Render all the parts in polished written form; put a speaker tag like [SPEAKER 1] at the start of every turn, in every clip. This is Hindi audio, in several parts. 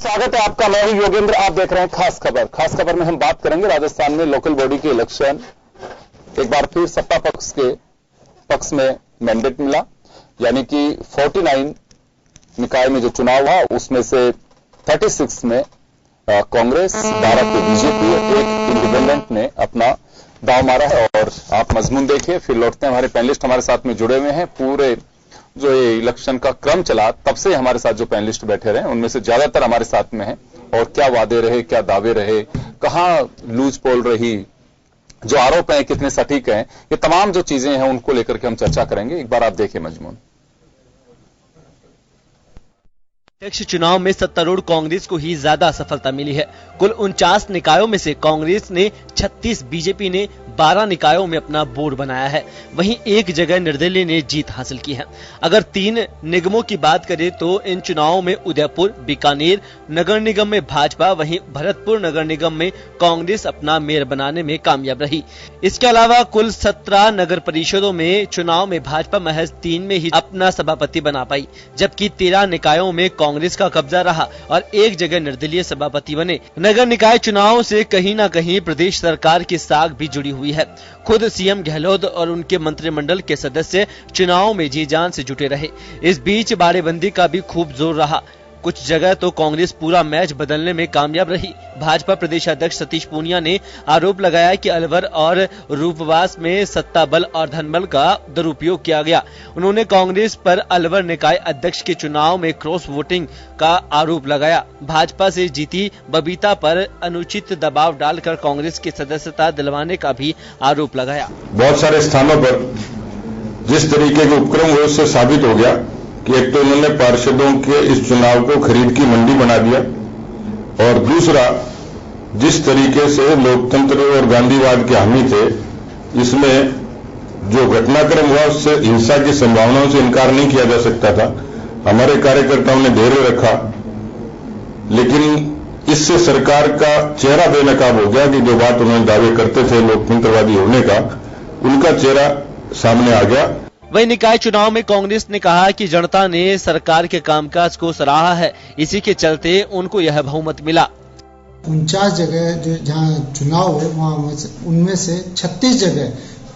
[SPEAKER 1] स्वागत है आपका। मैं हूं योगेंद्र, आप देख रहे हैं खास खबर। खास खबर में हम बात करेंगे राजस्थान में लोकल बॉडी के इलेक्शन। एक बार फिर सत्ता पक्ष में मैंडेट मिला, यानी कि 49 निकाय में जो चुनाव हुआ उसमें से 36 में कांग्रेस, 12 पे बीजेपी, एक इंडिपेंडेंट ने अपना दांव मारा है। और आप मजमून देखिए, फिर लौटते हैं। हमारे पैनलिस्ट हमारे साथ में जुड़े हुए हैं। पूरे जो ये इलेक्शन का क्रम चला तब से हमारे साथ जो पैनलिस्ट बैठे रहे उनमें से ज्यादातर हमारे साथ में हैं। और क्या वादे रहे, क्या दावे रहे, कहां लूज पोल रही, जो आरोप हैं कितने सटीक हैं, ये तमाम जो चीजें हैं उनको लेकर के हम चर्चा करेंगे। एक बार आप देखिए मजमून।
[SPEAKER 2] अध्यक्ष चुनाव में सत्तारूढ़ कांग्रेस को ही ज्यादा सफलता मिली है। कुल 49 निकायों में से कांग्रेस ने 36, बीजेपी ने 12 निकायों में अपना बोर्ड बनाया है। वहीं एक जगह निर्दलीय ने जीत हासिल की है। अगर 3 निगमों की बात करें तो इन चुनावों में उदयपुर, बीकानेर नगर निगम में भाजपा, वहीं भरतपुर नगर निगम में कांग्रेस अपना मेयर बनाने में कामयाब रही। इसके अलावा कुल 17 नगर परिषदों में चुनाव में भाजपा महज 3 में ही अपना सभापति बना पाई, जबकि 13 निकायों में कांग्रेस का कब्जा रहा और एक जगह निर्दलीय सभापति बने। नगर निकाय चुनाव से कहीं न कहीं प्रदेश सरकार की साख भी जुड़ी हुई है। खुद सीएम गहलोत और उनके मंत्रिमंडल के सदस्य चुनाव में जी जान से जुटे रहे। इस बीच बाड़ेबंदी का भी खूब जोर रहा। कुछ जगह तो कांग्रेस पूरा मैच बदलने में कामयाब रही। भाजपा प्रदेश अध्यक्ष सतीश पूनिया ने आरोप लगाया कि अलवर और रूपवास में सत्ता बल और धनबल का दुरुपयोग किया गया। उन्होंने कांग्रेस पर अलवर निकाय अध्यक्ष के चुनाव में क्रॉस वोटिंग का आरोप लगाया। भाजपा से जीती बबीता पर अनुचित दबाव डालकर कांग्रेस की सदस्यता दिलवाने का भी आरोप लगाया।
[SPEAKER 3] बहुत सारे स्थानों पर जिस तरीके के उपक्रम हुए उससे साबित हो गया कि एक तो उन्होंने पार्षदों के इस चुनाव को खरीद की मंडी बना दिया, और दूसरा जिस तरीके से लोकतंत्र और गांधीवाद के हामी थे, इसमें जो घटनाक्रम हुआ उससे हिंसा की संभावनाओं से इनकार नहीं किया जा सकता था। हमारे कार्यकर्ताओं ने धैर्य रखा, लेकिन इससे सरकार का चेहरा बेनकाब हो गया कि जो बात उन्होंने दावे करते थे लोकतंत्रवादी होने का, उनका चेहरा सामने आ गया।
[SPEAKER 2] वहीं निकाय चुनाव में कांग्रेस ने कहा कि जनता ने सरकार के कामकाज को सराहा है, इसी के चलते उनको यह बहुमत मिला।
[SPEAKER 4] 49 जगह जो जहां चुनाव है वहां उनमें से 36 जगह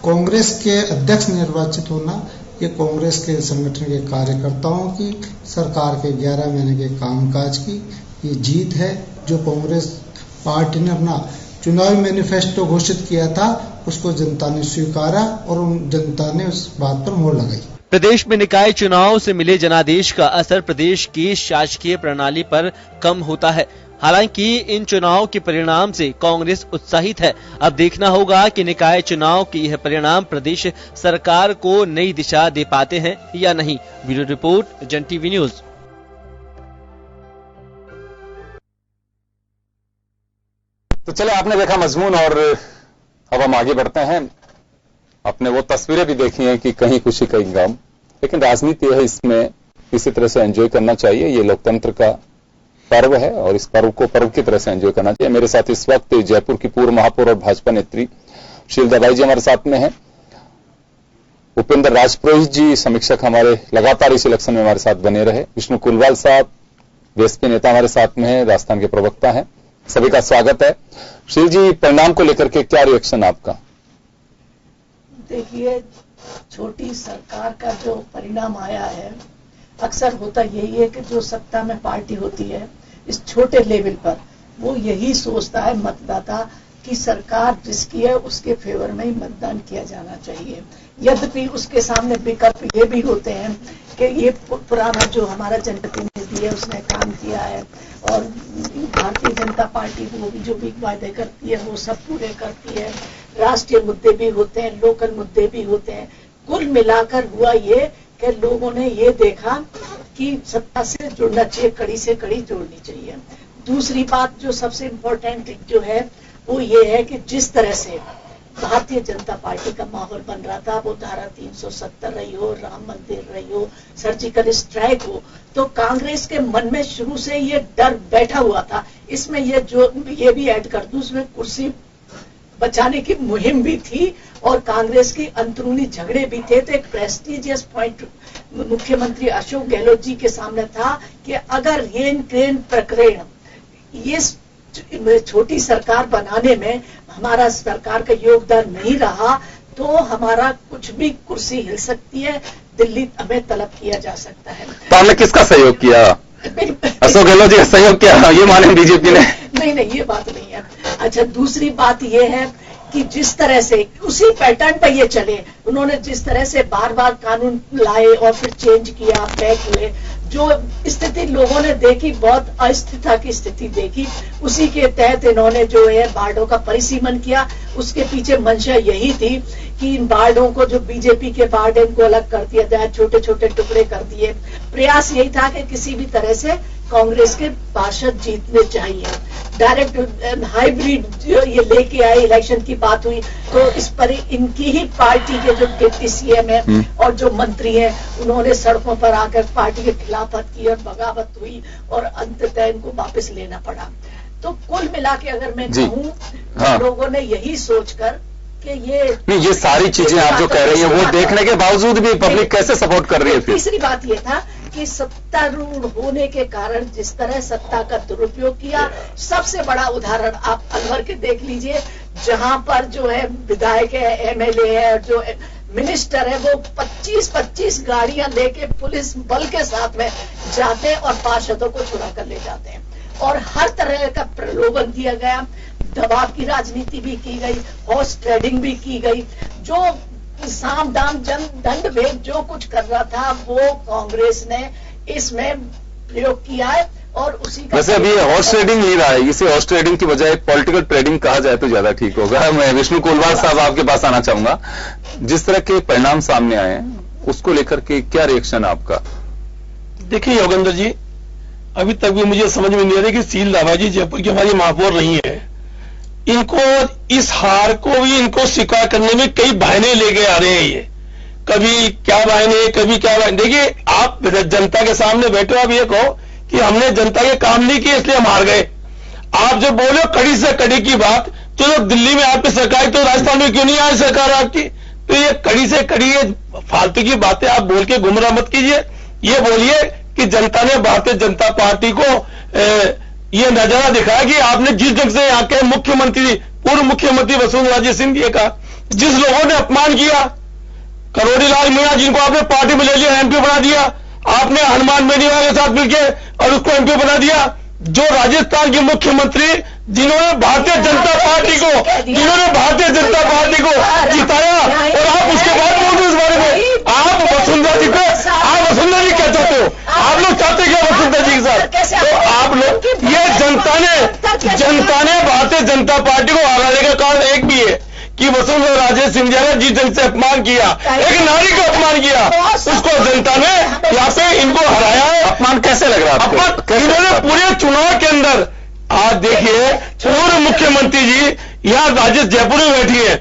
[SPEAKER 4] कांग्रेस के अध्यक्ष निर्वाचित होना, ये कांग्रेस के संगठन के कार्यकर्ताओं की, सरकार के 11 महीने के कामकाज की ये जीत है। जो कांग्रेस पार्टी ने अपना चुनावी मैनिफेस्टो घोषित किया था उसको जनता ने स्वीकारा और जनता ने उस बात पर मोहर लगाई।
[SPEAKER 2] प्रदेश में निकाय चुनाव से मिले जनादेश का असर प्रदेश की शासकीय प्रणाली पर कम होता है। हालांकि इन चुनाव के परिणाम से कांग्रेस उत्साहित है। अब देखना होगा कि निकाय चुनाव के यह परिणाम प्रदेश सरकार को नई दिशा दे पाते हैं या नहीं। ब्यूरो रिपोर्ट, जन टीवी न्यूज।
[SPEAKER 1] तो चले, आपने देखा मजमून, और अब हम आगे बढ़ते हैं। आपने वो तस्वीरें भी देखी हैं कि कहीं खुशी कहीं गम, लेकिन राजनीति है, इसमें इसी तरह से एंजॉय करना चाहिए। ये लोकतंत्र का पर्व है और इस पर्व को पर्व की तरह से एंजॉय करना चाहिए। मेरे साथ इस वक्त जयपुर की पूर्व महापौर और भाजपा नेत्री शीलदा बाई जी हमारे साथ में हैं। उपेंद्र राजपुरोहित जी समीक्षक हमारे लगातार इस इलेक्शन में हमारे साथ बने रहे। विष्णु कुलवाल साहब बीएसपी नेता हमारे साथ में है, राजस्थान के प्रवक्ता हैं। सभी का स्वागत है। शील जी, परिणाम को लेकर के क्या रिएक्शन आपका?
[SPEAKER 5] देखिए, छोटी सरकार का जो परिणाम आया है, अक्सर होता यही है कि जो सत्ता में पार्टी होती है इस छोटे लेवल पर, वो यही सोचता है मतदाता कि सरकार जिसकी है उसके फेवर में ही मतदान किया जाना चाहिए। यद्यपि उसके सामने विकल्प ये भी होते हैं कि ये पुराना जो हमारा जनप्रतिनिधि है उसने काम किया है, और भारतीय जनता पार्टी वो भी जो भी वायदे करती है वो सब पूरे करती है। राष्ट्रीय मुद्दे भी होते हैं, लोकल मुद्दे भी होते हैं। कुल मिलाकर हुआ ये कि लोगों ने ये देखा कि सत्ता से जुड़ना चाहिए, कड़ी से कड़ी जोड़नी चाहिए। दूसरी बात जो सबसे इम्पोर्टेंट जो है वो ये है कि जिस तरह से भारतीय जनता पार्टी का माहौल बन रहा था, वो धारा 370 रही हो, राम मंदिर रही हो, सर्जिकल स्ट्राइक हो, तो कांग्रेस के मन में शुरू से ये डर बैठा हुआ था। इसमें ये भी ऐड कर दूं, उसमें कुर्सी बचाने की मुहिम भी थी और कांग्रेस की अंदरूनी झगड़े भी थे। तो एक प्रेस्टिजियस पॉइंट मुख्यमंत्री अशोक गहलोत जी के सामने था कि अगर ये ट्रेन प्रकरण ये छोटी सरकार बनाने में हमारा सरकार का योगदान नहीं रहा तो हमारा कुछ भी कुर्सी हिल सकती है, दिल्ली हमें तलब किया जा सकता है।
[SPEAKER 1] तो हमने किसका सहयोग किया? अशोक गहलोत जी का सहयोग किया, ये माने बीजेपी ने?
[SPEAKER 5] नहीं, ये बात नहीं है। अच्छा, दूसरी बात ये है कि जिस तरह से उसी पैटर्न पर ये चले, उन्होंने जिस तरह से बार बार कानून लाए और फिर चेंज किया, बैक हुए, जो स्थिति लोगों ने देखी, बहुत अस्थिरता की स्थिति देखी, उसी के तहत इन्होंने जो है बार्डों का परिसीमन किया। उसके पीछे मंशा यही थी कि इन बार्डों को, जो बीजेपी के बार्ड, इनको अलग कर दिया जाए, छोटे छोटे टुकड़े कर दिए। प्रयास यही था कि किसी भी तरह से कांग्रेस के पार्षद जीतने चाहिए। डायरेक्ट हाइब्रिड ये लेके आए, इलेक्शन की बात हुई तो इस पर इनकी ही पार्टी के जो डिप्टी सीएम है और जो मंत्री हैं, उन्होंने सड़कों पर आकर पार्टी के खिलाफत की और बगावत हुई और अंततः इनको वापस लेना पड़ा। तो कुल मिला के अगर मैं कहूँ, लोगों ने यही सोचकर कि ये
[SPEAKER 1] सारी चीजें आप जो कह रही हैं, वो देखने के बावजूद भी पब्लिक कैसे सपोर्ट कर रही है?
[SPEAKER 5] तीसरी बात ये था कि सत्तारूढ़ होने के कारण जिस तरह सत्ता का दुरुपयोग किया, सबसे बड़ा उदाहरण आप अलवर के देख लीजिए, जहां पर जो है विधायक है, एमएलए है, जो मिनिस्टर है, वो 25-25 गाड़ियां लेके पुलिस बल के साथ में जाते और पार्षदों को चुरा कर ले जाते हैं और हर तरह का प्रलोभन दिया गया, दबाव की राजनीति भी की गई, हॉर्स ट्रेडिंग भी की गई। जो साम दाम दंड भेद जो कुछ कर रहा था वो कांग्रेस ने इसमें प्रयोग किया है और उसी का
[SPEAKER 1] वैसे अभी हॉर्स ट्रेडिंग नहीं रहा है, इसे हॉर्स ट्रेडिंग की बजाय पॉलिटिकल ट्रेडिंग कहा जाए तो ज्यादा ठीक होगा। मैं विष्णु कोलवाल साहब आपके पास आना चाहूंगा। जिस तरह के परिणाम सामने आए हैं उसको लेकर के क्या रिएक्शन आपका?
[SPEAKER 6] देखिए योगेंद्र जी, अभी तक भी मुझे समझ में नहीं आ रही कि शील दावा जी जयपुर की हमारी महापौर रही है, इनको इस हार को भी इनको स्वीकार करने में कई बहाने लेके आ रहे हैं। ये कभी क्या बहाने, कभी क्या बहाने। देखिए, आप जनता के सामने बैठे हो, आप ये कहो कि हमने जनता के काम नहीं किए इसलिए हम हार गए। आप जो बोले कड़ी से कड़ी की बात, तो दिल्ली में आपकी सरकार, तो राजस्थान में क्यों नहीं आई सरकार आपकी? तो ये कड़ी से कड़ी ये फालतू की बातें आप बोल के गुमराह मत कीजिए। ये बोलिए कि जनता ने भारतीय जनता पार्टी को ये नजारा दिखाया कि आपने जिस ढंग से यहाँ के मुख्यमंत्री, पूर्व मुख्यमंत्री वसुंधरा सिंधिया का जिस लोगों ने अपमान किया, करोड़ी लाल मीणा जिनको आपने पार्टी में ले लिया, एमपी बना दिया, आपने हनुमान बेनीवाल के साथ मिलकर और उसको एमपी बना दिया। जो राजस्थान के मुख्यमंत्री जिन्होंने भारतीय जनता पार्टी को जिताया और आप उसके बाद बोल रहे हो इस बारे में। आप वसुंधरा जी को, आप वसुंधरा जी क्या चाहते हो? आप लोग चाहते क्या वसुंधरा जी के साथ? तो आप लोग, ये जनता ने भारतीय जनता पार्टी को हराने का कारण एक भी है कि वसुंधरा राजे सिंधिया ने जिस ढंग से अपमान किया, एक नारी को अपमान किया, उसको जनता ने यहाँ पे इनको हराया है।
[SPEAKER 1] अपमान कैसे लग रहा है आपको?
[SPEAKER 6] इन्होंने पूरे चुनाव के अंदर, आज देखिए पूर्व मुख्यमंत्री जी यहाँ राजेश जयपुर में बैठी है,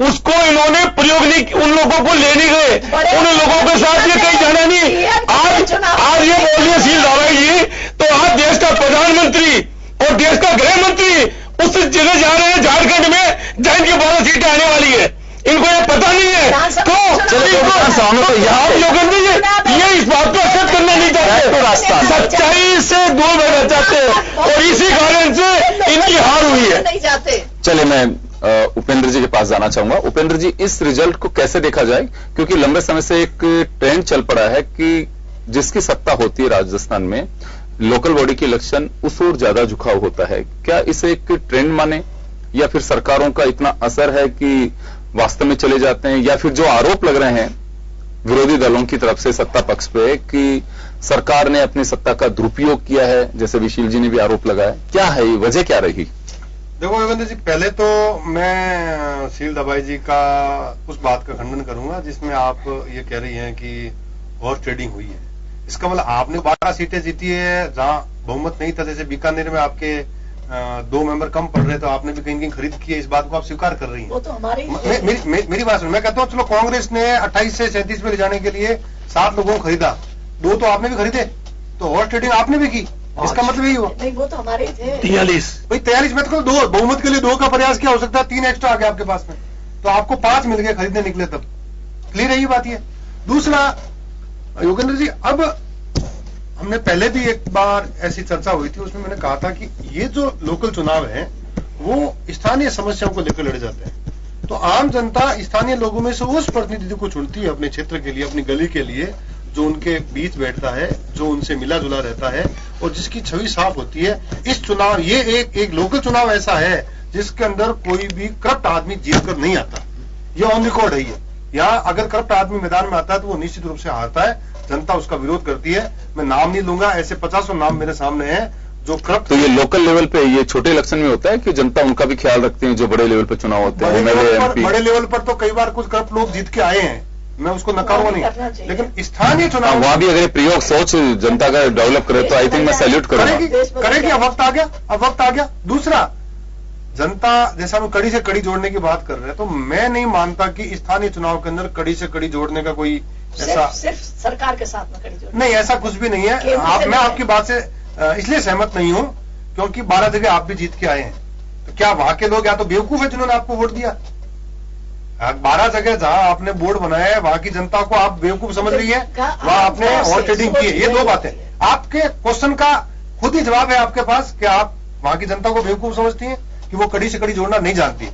[SPEAKER 6] उसको इन्होंने प्रयोग नहीं, उन लोगों को ले नहीं गए, उन लोगों के साथ ये कहीं जाना नहीं। आज ये बोलिए शील दावाई जी, तो आज देश का प्रधानमंत्री और देश का गृह मंत्री उस जगह जा रहे हैं झारखंड में जहां इनकी 12 सीटें आने वाली है, इनको ये पता नहीं है। तो आप योगेंद्र जी ये इस बात को एक्सेप्ट करना नहीं चाहते, सच्चाई से दूर रहना चाहते हैं और इसी कारण से इनकी हार हुई है।
[SPEAKER 1] चलिए, मैं उपेंद्र जी के पास जाना चाहूंगा। उपेंद्र जी, इस रिजल्ट को कैसे देखा जाए? क्योंकि लंबे समय से एक ट्रेंड चल पड़ा है कि जिसकी सत्ता होती है राजस्थान में, लोकल बॉडी के इलेक्शन उस ओर ज्यादा झुकाव होता है। क्या इसे एक ट्रेंड माने या फिर सरकारों का इतना असर है कि वास्तव में चले जाते हैं, या फिर जो आरोप लग रहे हैं विरोधी दलों की तरफ से सत्ता पक्ष पे कि सरकार ने अपनी सत्ता का दुरुपयोग किया है, जैसे विशील जी ने भी आरोप लगाया, क्या है ये वजह, क्या रही?
[SPEAKER 7] देखो योगेंद्र जी, पहले तो मैं शील दबाई जी का उस बात का खंडन करूंगा जिसमें आप ये कह रही हैं कि हॉर्स ट्रेडिंग हुई है। इसका मतलब आपने 12 सीटें जीती है जहां बहुमत नहीं था, जैसे बीकानेर में आपके 2 मेंबर कम पड़ रहे, तो आपने भी कहीं खरीद की है, इस बात को आप स्वीकार कर रही हैं।
[SPEAKER 5] वो तो हमारी
[SPEAKER 7] मेरी बात सुनो, मैं कहता हूँ चलो कांग्रेस ने 28 से 37 में ले जाने के लिए 7 लोगों को खरीदा, 2 तो आपने भी खरीदे, तो हॉर्स ट्रेडिंग आपने भी की, इसका मतलब यही हुआ।
[SPEAKER 5] नहीं, वो तो हमारे थे
[SPEAKER 6] 43
[SPEAKER 7] भाई 43 में तो 2 बहुमत के लिए 2 का प्रयास क्या हो सकता है, 3 एक्स्ट्रा आ गया आपके पास में, तो आपको 5 मिल गए खरीदने निकले तब। क्लियर है ये बात? ये दूसरा योगेंद्र जी, अब हमने पहले भी एक बार ऐसी चर्चा हुई थी, उसमें मैंने कहा था कि ये जो लोकल चुनाव है वो स्थानीय समस्याओं को लेकर लड़े जाते हैं। तो आम जनता स्थानीय लोगों में से उस प्रतिनिधि को चुनती है अपने क्षेत्र के लिए, अपनी गली के लिए, जो उनके बीच बैठता है, जो उनसे मिला जुला रहता है और जिसकी छवि साफ होती है। इस चुनाव, ये एक लोकल चुनाव ऐसा है जिसके अंदर कोई भी करप्ट आदमी जीत कर नहीं आता। ये ऑन रिकॉर्ड है। ये यहाँ अगर करप्ट आदमी मैदान में आता है तो वो निश्चित रूप से हारता है, जनता उसका विरोध करती है। मैं नाम नहीं लूंगा, ऐसे 50 नाम मेरे सामने हैं जो करप्ट।
[SPEAKER 1] तो ये लोकल लेवल पे, ये छोटे इलेक्शन में होता है कि जनता उनका भी ख्याल रखती है जो बड़े लेवल पे चुनाव होते हैं?
[SPEAKER 7] बड़े लेवल पर तो कई बार कुछ करप्ट लोग जीत के आए हैं, मैं उसको नकारूंगा नहीं, लेकिन स्थानीय चुनाव
[SPEAKER 1] वहां भी अगर प्रयोग सोच जनता का डेवलप करे तो आई थिंक मैं सैल्यूट करूंगा।
[SPEAKER 7] करेगी। अब वक्त आ गया। दूसरा, जनता, जैसा हम कड़ी से कड़ी जोड़ने की बात कर रहे हैं, तो मैं नहीं मानता कि स्थानीय चुनाव के अंदर कड़ी से कड़ी जोड़ने का कोई ऐसा
[SPEAKER 5] सिर्फ सरकार के साथ में कड़ी जोड़ने
[SPEAKER 7] नहीं, ऐसा कुछ भी नहीं है। मैं आपकी बात से इसलिए सहमत नहीं हूं क्योंकि 12 जगह आप भी जीत के आए हैं। तो क्या वहां के लोग या तो बेवकूफ है जिन्होंने आपको वोट दिया? 12 जगह जहां आपने बोर्ड बनाया है वहां की जनता को आप बेवकूफ समझ रही है, वहां आपने हॉर्स ट्रेडिंग की है। ये दो बातें। आपके क्वेश्चन का खुद ही जवाब है आपके पास कि आप वहां की जनता को बेवकूफ समझती हैं कि वो कड़ी से कड़ी जोड़ना नहीं जानती।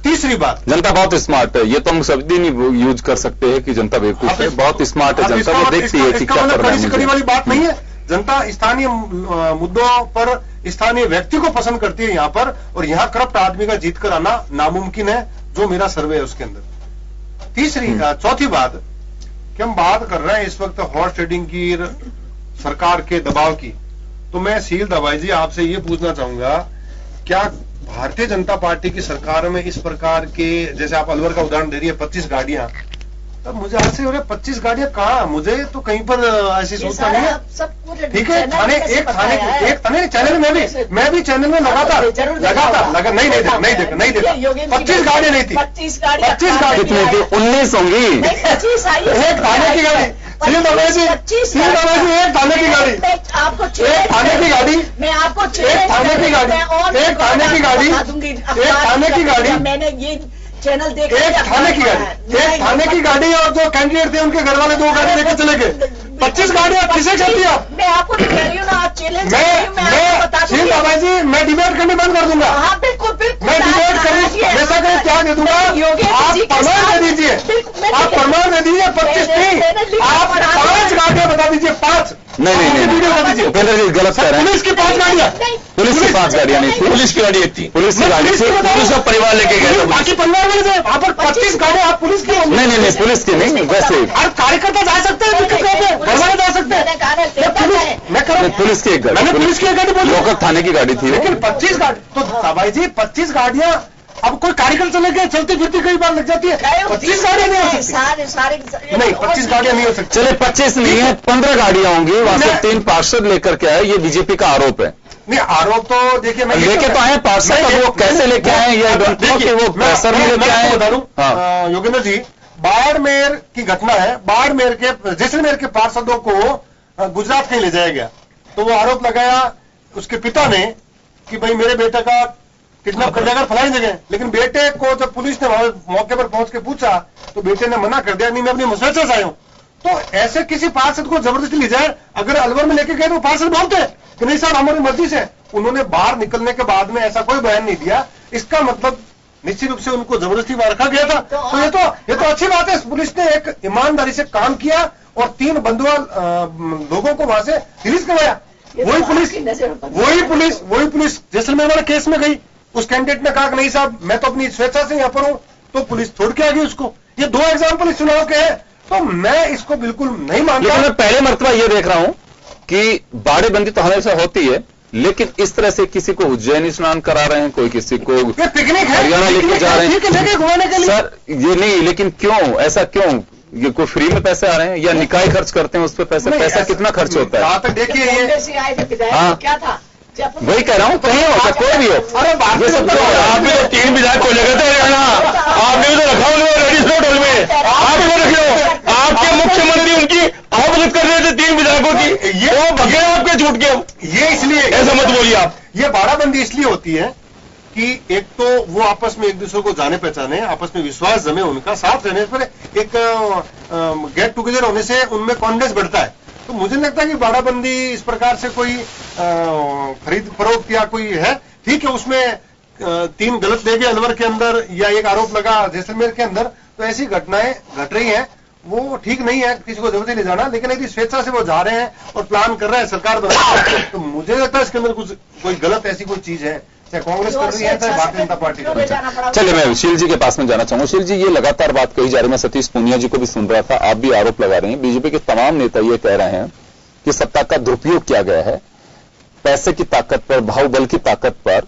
[SPEAKER 7] तीसरी बात,
[SPEAKER 1] जनता बहुत स्मार्ट है। ये तो हम शब्द ही नहीं यूज कर सकते हैं कि जनता बेवकूफ है। बहुत स्मार्ट है जनता, वो देखती है कि क्या कर रहा है।
[SPEAKER 7] कड़ी से कड़ी वाली बात नहीं है। जनता स्थानीय मुद्दों पर स्थानीय व्यक्ति को पसंद करती है यहाँ पर, और यहाँ करप्ट आदमी का जीत कर आना नामुमकिन है, जो मेरा सर्वे है उसके अंदर। चौथी बात कि हम बात कर रहे हैं इस वक्त हॉर्स ट्रेडिंग की, सरकार के दबाव की, तो मैं सील दवाई जी आपसे ये पूछना चाहूंगा, क्या भारतीय जनता पार्टी की सरकार में इस प्रकार के, जैसे आप अलवर का उदाहरण दे रही है, 25 गाड़ियां, तब मुझे ऐसे हो रहा है 25 गाड़ियां कहाँ? मुझे तो कहीं पर ऐसी सोचता नहीं है। ठीक है, थाने चैनल में मैं भी चैनल में लगातार नहीं देखा 25 गाड़ियां नहीं थी। 25 गाड़ियां
[SPEAKER 1] कितनी थी? 19 होंगी।
[SPEAKER 7] एक थाने की गाड़ी, एक थाने की गाड़ी,
[SPEAKER 5] आपको
[SPEAKER 7] एक थाने की गाड़ी,
[SPEAKER 5] मैं आपको
[SPEAKER 7] एक थाने की गाड़ी, एक थाने की गाड़ी, एक थाने की गाड़ी,
[SPEAKER 5] मैंने ये चैनल देखा,
[SPEAKER 7] एक थाने की गाड़ी, एक थाने की गाड़ी, और जो कैंडिडेट थे उनके घर वाले 2 गाड़ी लेकर चले गए। 25 गाड़ियां किसे कहती है?
[SPEAKER 5] मैं आपको कह रही हूँ ना, आप चैलेंज
[SPEAKER 7] मैं डिबेट करने बंद कर दूंगा।
[SPEAKER 5] हाँ बिल्कुल बिल्कुल,
[SPEAKER 7] मैं डिबेट करने हमेशा कहीं क्या दे दूंगा। आप प्रमाण दे दीजिए, आप प्रमाण दे दीजिए। 25 नहीं, आप 5 गाड़ियां बता दीजिए। 5
[SPEAKER 1] नहीं
[SPEAKER 7] बता दीजिए।
[SPEAKER 1] उपेंद्र जी गलत कह रहे हैं।
[SPEAKER 7] पुलिस की 5 गाड़ियां,
[SPEAKER 1] पुलिस की 5 गाड़ियां नहीं थी,
[SPEAKER 6] पुलिस की गाड़ी एक थी।
[SPEAKER 1] पुलिस की गाड़ी से
[SPEAKER 6] पुलिस का परिवार लेके गए थे।
[SPEAKER 7] बाकी परिवार वाले थे। वहां पर 25 गाड़ियां आप पुलिस की?
[SPEAKER 1] नहीं पुलिस की नहीं, वैसे
[SPEAKER 7] और कार्यकर्ता जा सकते हैं, घर वाले जा सकते हैं। मैं करूँ
[SPEAKER 1] पुलिस की एक गाड़ी,
[SPEAKER 7] मैंने पुलिस की एक गाड़ी बोली,
[SPEAKER 1] लोकल थाने की गाड़ी थी।
[SPEAKER 7] लेकिन 25 गाड़ी तो भाई जी 25 गाड़ियां, अब कोई कार्यकर्ता चले गए, चलती फिरती कई बार लग जाती है। 25 गाड़ियां नहीं हो सकती। नहीं 25 गाड़ियां नहीं हो सकती।
[SPEAKER 1] चले 25 नहीं है, 15 गाड़ियां होंगी। वहां से 3 पार्षद लेकर के आए, ये बीजेपी का आरोप है।
[SPEAKER 7] नहीं आरोप तो देखिए, मैं
[SPEAKER 1] लेके तो आए पार्षद, अब वो कैसे लेके आए ये कि वो प्रेशर में लेके आए।
[SPEAKER 7] बता दूं योगेंद्र जी, बाड़मेर की घटना है। बाड़मेर के, जैसलमेर के पार्षदों को गुजरात कहीं ले जाया गया, तो वो आरोप लगाया उसके पिता ने कि भाई मेरे बेटे का किडनैप कर जाएगा फलानी जगह। लेकिन बेटे को जब पुलिस ने मौके पर पहुंच के पूछा तो बेटे ने मना कर दिया, नहीं मैं अपनी मुसलसल से आया हूं। तो ऐसे किसी पार्षद को जबरदस्ती ले जाए, अगर अलवर में लेके गए तो पार्षद बोलते हैं कि नहीं साहब हमारी मर्जी से। उन्होंने बाहर निकलने के बाद में ऐसा कोई बयान नहीं दिया, इसका मतलब निश्चित रूप से उनको जबरदस्ती वहां रखा गया था। तो ये तो अच्छी बात है, पुलिस ने एक ईमानदारी से काम किया और 3 बंधुआ लोगों को वहां से रिलीज करवाया। वही पुलिस जैसलमेर वाले केस में गई, उस कैंडिडेट ने कहा कि नहीं साहब मैं तो अपनी स्वेच्छा से यहाँ पर हूं, तो पुलिस छोड़ के आ गई उसको। ये 2 एग्जाम्पल इस चुनाव के हैं, तो मैं इसको बिल्कुल नहीं मानता।
[SPEAKER 1] लेकिन मैं पहले मर्तबा ये देख रहा हूं कि बाड़ेबंदी तो हमेशा होती है, लेकिन इस तरह से किसी को उज्जैन स्नान करा रहे हैं, कोई किसी को
[SPEAKER 7] पिकनिक है,
[SPEAKER 1] हरियाणा लेके जा रहे हैं
[SPEAKER 7] घुमाने के लिए।
[SPEAKER 1] सर ये नहीं, लेकिन क्यों ऐसा क्यों? ये कोई फ्री में पैसे आ रहे हैं या निकाय खर्च करते हैं उस पर पैसे? पैसा कितना खर्च होता है?
[SPEAKER 7] जहां तक देखिए ये
[SPEAKER 5] क्या था,
[SPEAKER 1] वही कह रहा हूँ, कहीं हो सकता कोई भी हो।
[SPEAKER 7] अरे
[SPEAKER 6] आपने तो 3 विधायक को लेकर थे हरियाणा, आपने तो रखा उनको होटल में, आपको रख लो। आपके मुख्यमंत्री उनकी अवगत कर रहे थे 3 विधायकों की, ये वो भगे आपके झूठ के।
[SPEAKER 7] ये इसलिए
[SPEAKER 6] ऐसा मत बोलिए आप।
[SPEAKER 7] ये बाड़ाबंदी इसलिए होती है कि एक तो वो आपस में एक दूसरे को जाने पहचाने, आपस में विश्वास जमे, उनका साथ रहने पर एक गेट टुगेदर होने से उनमें कॉन्फिडेंस बढ़ता है। तो मुझे नहीं लगता कि बाड़ाबंदी इस प्रकार से कोई खरीद फरोख्त या कोई है। ठीक है, उसमें 3 गलत ले गए अलवर के अंदर या एक आरोप लगा जैसलमेर के अंदर, तो ऐसी घटनाएं घट रही हैं, वो ठीक नहीं है, किसी को जबरदस्ती ले जाना। लेकिन यदि स्वेच्छा से वो जा रहे हैं और प्लान कर रहे हैं, सरकार बना रही है, तो मुझे लगता है इसके अंदर कुछ कोई गलत ऐसी कोई चीज है, चाहे कांग्रेस कर रही है चाहे भारतीय जनता पार्टी कर रही है।
[SPEAKER 1] चलिए मैं शील जी के पास में जाना चाहूंगा। शील जी, ये लगातार बात कही जा रही है, मैं सतीश पूनिया जी को भी सुन रहा था, आप भी आरोप लगा रहे हैं, बीजेपी के तमाम नेता ये कह रहे हैं कि सत्ता का दुरुपयोग किया गया है, पैसे की ताकत पर, बाहुबल की ताकत पर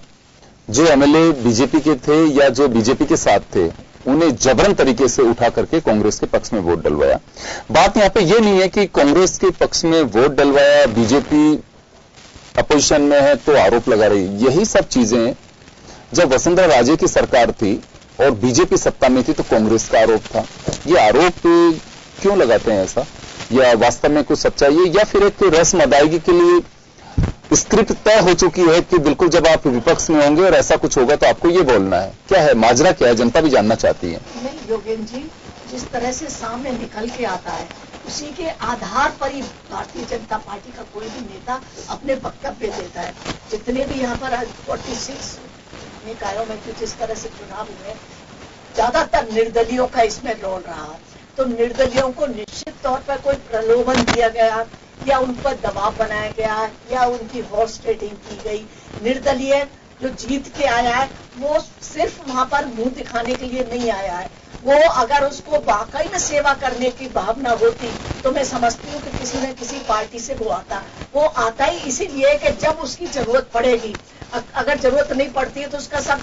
[SPEAKER 1] जो एमएलए बीजेपी के थे या जो बीजेपी के साथ थे उन्हें जबरन तरीके से उठा करके कांग्रेस के पक्ष में वोट डलवाया। बात यहां पे ये नहीं है कि कांग्रेस के पक्ष में वोट डलवाया, बीजेपी अपोजिशन में है तो आरोप लगा रही। यही सब चीजें जब वसुंधरा राजे की सरकार थी और बीजेपी सत्ता में थी तो कांग्रेस का आरोप था। ये आरोप क्यों लगाते हैं ऐसा, या वास्तव में कुछ सच्चाई है या फिर एक रस्म अदायगी के लिए स्क्रिप्ट तय हो चुकी है कि बिल्कुल जब आप विपक्ष में होंगे और ऐसा कुछ होगा तो आपको ये बोलना है? क्या है माजरा, क्या है, जनता भी जानना चाहती है।
[SPEAKER 5] नहीं योगेंद्र जी, जिस तरह से सामने निकल के आता है उसी के आधार पर ही भारतीय जनता पार्टी का कोई भी नेता अपने वक्तव्य देता है। जितने भी यहाँ पर 46 निकायों में जिस तरह से चुनाव हुए, ज्यादातर निर्दलियों का इसमें रोल रहा, तो निर्दलियों को निश्चित तौर पर कोई प्रलोभन दिया गया या उन पर दबाव बनाया गया या उनकी हॉर्स ट्रेडिंग की गई। निर्दलीय जो जीत के आया है वो सिर्फ वहां पर मुंह दिखाने के लिए नहीं आया है, वो अगर उसको वाकई में सेवा करने की भावना होती तो मैं समझती हूँ कि किसी न किसी पार्टी से वो आता ही इसीलिए कि जब उसकी जरूरत पड़ेगी, अगर जरूरत नहीं पड़ती है तो उसका सब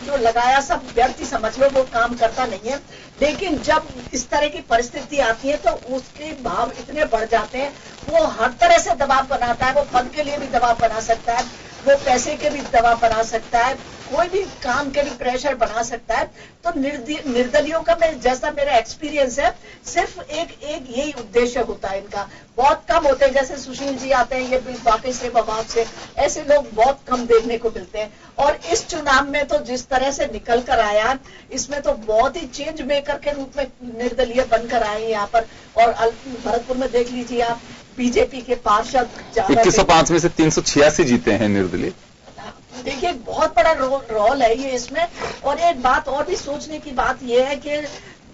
[SPEAKER 5] जो लगाया सब व्यर्थ ही समझ लो, वो काम करता नहीं है। लेकिन जब इस तरह की परिस्थिति आती है तो उसके भाव इतने बढ़ जाते हैं, वो हर तरह से दबाव बनाता है, वो पद के लिए भी दबाव बना सकता है, वो पैसे के भी दबाव बना सकता है, कोई भी काम के भी प्रेशर बना सकता है। तो निर्दलियों का जैसा मेरा एक्सपीरियंस है, सिर्फ एक यही उद्देश्य होता है इनका। बहुत कम होते हैं, जैसे सुशील जी आते हैं, ये वाकई से बवाब से, ऐसे लोग बहुत कम देखने को मिलते हैं। और इस चुनाव में तो जिस तरह से निकल कर आया, इसमें तो बहुत ही चेंज मेकर के रूप में निर्दलीय बनकर आए यहाँ पर। और भरतपुर में देख लीजिए आप, बीजेपी के पार्षद
[SPEAKER 1] 2105 में से 386 जीते हैं निर्दलीय।
[SPEAKER 5] देखिए बहुत बड़ा रोल है ये इसमें। और एक बात और भी सोचने की बात ये है कि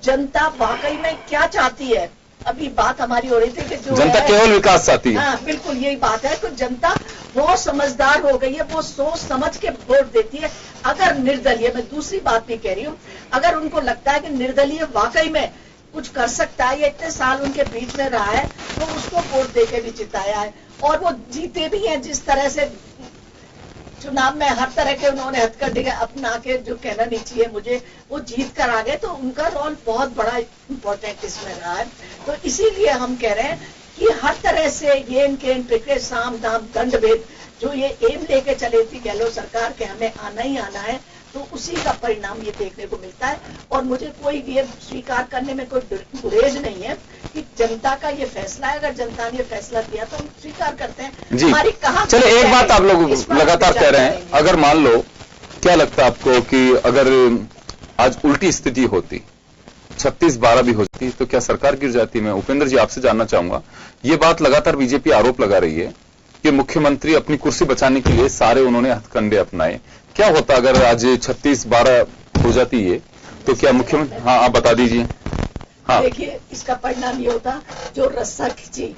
[SPEAKER 5] जनता वाकई में क्या चाहती है। अभी बात हमारी हो रही थी कि जो
[SPEAKER 1] जनता केवल विकास चाहती है।
[SPEAKER 5] हाँ बिल्कुल यही बात है कि जनता बहुत समझदार हो गई है, वो सोच समझ के वोट देती है। अगर निर्दलीय, मैं दूसरी बात भी कह रही हूँ, अगर उनको लगता है कि निर्दलीय वाकई में कुछ कर सकता है, या इतने साल उनके बीच में रहा है, तो उसको वोट देके भी जिताया है और वो जीते भी हैं। जिस तरह से चुनाव में हर तरह के उन्होंने हथकंडे अपना के, जो कहना नहीं चाहिए मुझे, वो जीत कर आ गए, तो उनका रोल बहुत बड़ा इंपॉर्टेंट इसमें रहा है। तो इसीलिए हम कह रहे हैं कि हर तरह से ये इनके साम दाम दंड भेद जो ये एम लेके चले थी गहलोत सरकार के, हमें आना ही आना है, तो उसी का परिणाम ये देखने को मिलता है। और मुझे कोई ये स्वीकार करने में कोई गुरेज नहीं है कि जनता का ये फैसला है, अगर जनता ने ये फैसला किया तो हम स्वीकार करते हैं। हमारी कहा,
[SPEAKER 1] चलो एक बात आप लोग लगातार कह रहे हैं, अगर मान लो, क्या लगता है आपको कि अगर आज उल्टी स्थिति होती, 36-12 भी होती, तो क्या सरकार गिर जाती? मैं उपेंद्र जी आपसे जानना चाहूंगा, ये बात लगातार बीजेपी आरोप लगा रही है कि मुख्यमंत्री अपनी कुर्सी बचाने के लिए सारे उन्होंने हथकंडे अपनाए। क्या होता अगर आज 36-12 हो जाती है तो क्या मुख्यमंत्री? हाँ आप बता दीजिए। हाँ
[SPEAKER 5] देखिए, इसका परिणाम ये होता, जो रस्सा खींची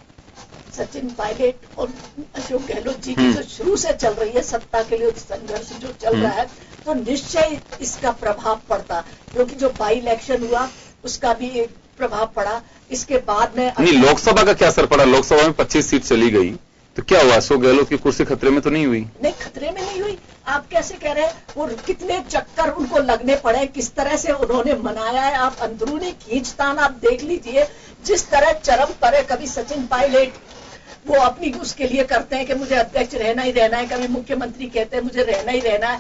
[SPEAKER 5] सचिन पायलट और अशोक गहलोत जी की जो शुरू से चल रही है सत्ता के लिए संघर्ष जो चल रहा है, तो निश्चय इसका प्रभाव पड़ता, क्योंकि जो बाई इलेक्शन हुआ उसका भी एक प्रभाव पड़ा। इसके बाद में
[SPEAKER 1] नहीं, लोकसभा का क्या असर पड़ा? लोकसभा में 25 सीट चली गई तो क्या हुआ? अशोक गहलोत की कुर्सी खतरे में तो नहीं हुई?
[SPEAKER 5] नहीं, खतरे में नहीं हुई। आप कैसे कह रहे हैं? वो कितने चक्कर उनको लगने पड़े, किस तरह से उन्होंने मनाया है। आप अंदरूनी खींचतान आप देख लीजिए, जिस तरह चरम पर है। कभी सचिन पायलट वो अपनी उसके लिए करते हैं कि मुझे अध्यक्ष रहना ही रहना है, कभी मुख्यमंत्री कहते हैं मुझे रहना ही रहना है।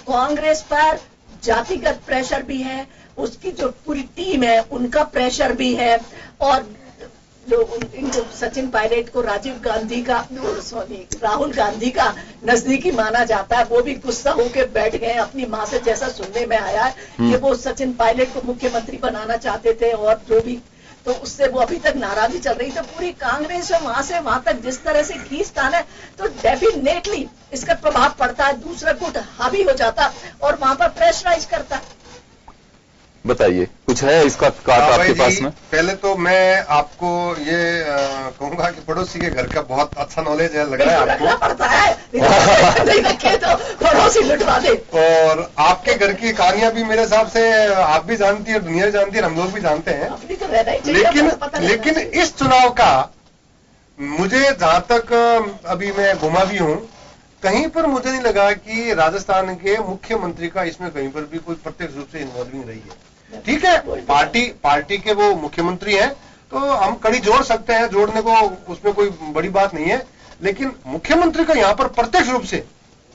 [SPEAKER 5] कांग्रेस पर जातिगत प्रेशर भी है, उसकी जो पूरी टीम है उनका प्रेशर भी है, और जो सचिन पायलट को राहुल गांधी का नजदीकी माना जाता है, वो भी गुस्सा होकर बैठ गए अपनी मां से, जैसा सुनने में आया है कि वो सचिन पायलट को मुख्यमंत्री बनाना चाहते थे। और जो भी तो उससे वो अभी तक नाराजगी चल रही। तो पूरी कांग्रेस वहां से वहां तक जिस तरह से खींचतान है, तो डेफिनेटली इसका प्रभाव पड़ता है, दूसरा गुट हावी हो जाता और वहां पर प्रेशराइज करता।
[SPEAKER 1] बताइए, कुछ है इसका काट आपके पास में?
[SPEAKER 7] पहले तो मैं आपको ये कहूंगा कि पड़ोसी के घर का बहुत अच्छा नॉलेज है, लग रहा है आपको।
[SPEAKER 5] पड़ता है नहीं रखे तो पड़ोसी लुटवा दे।
[SPEAKER 7] और आपके घर की कहानियां भी मेरे हिसाब से आप भी जानती है, दुनिया भी जानती है, हम लोग भी जानते हैं।
[SPEAKER 5] अपनी तो रहना ही चाहिए,
[SPEAKER 7] लेकिन इस चुनाव का मुझे जहां तक अभी मैं घुमा भी हूं, कहीं पर मुझे नहीं लगा कि राजस्थान के मुख्यमंत्री का इसमें कहीं पर भी कोई प्रत्यक्ष रूप से इन्वॉल्विंग रही है। ठीक है, पार्टी के वो मुख्यमंत्री हैं, तो हम कड़ी जोड़ सकते हैं, जोड़ने को उसमें कोई बड़ी बात नहीं है, लेकिन मुख्यमंत्री का यहां पर प्रत्यक्ष रूप से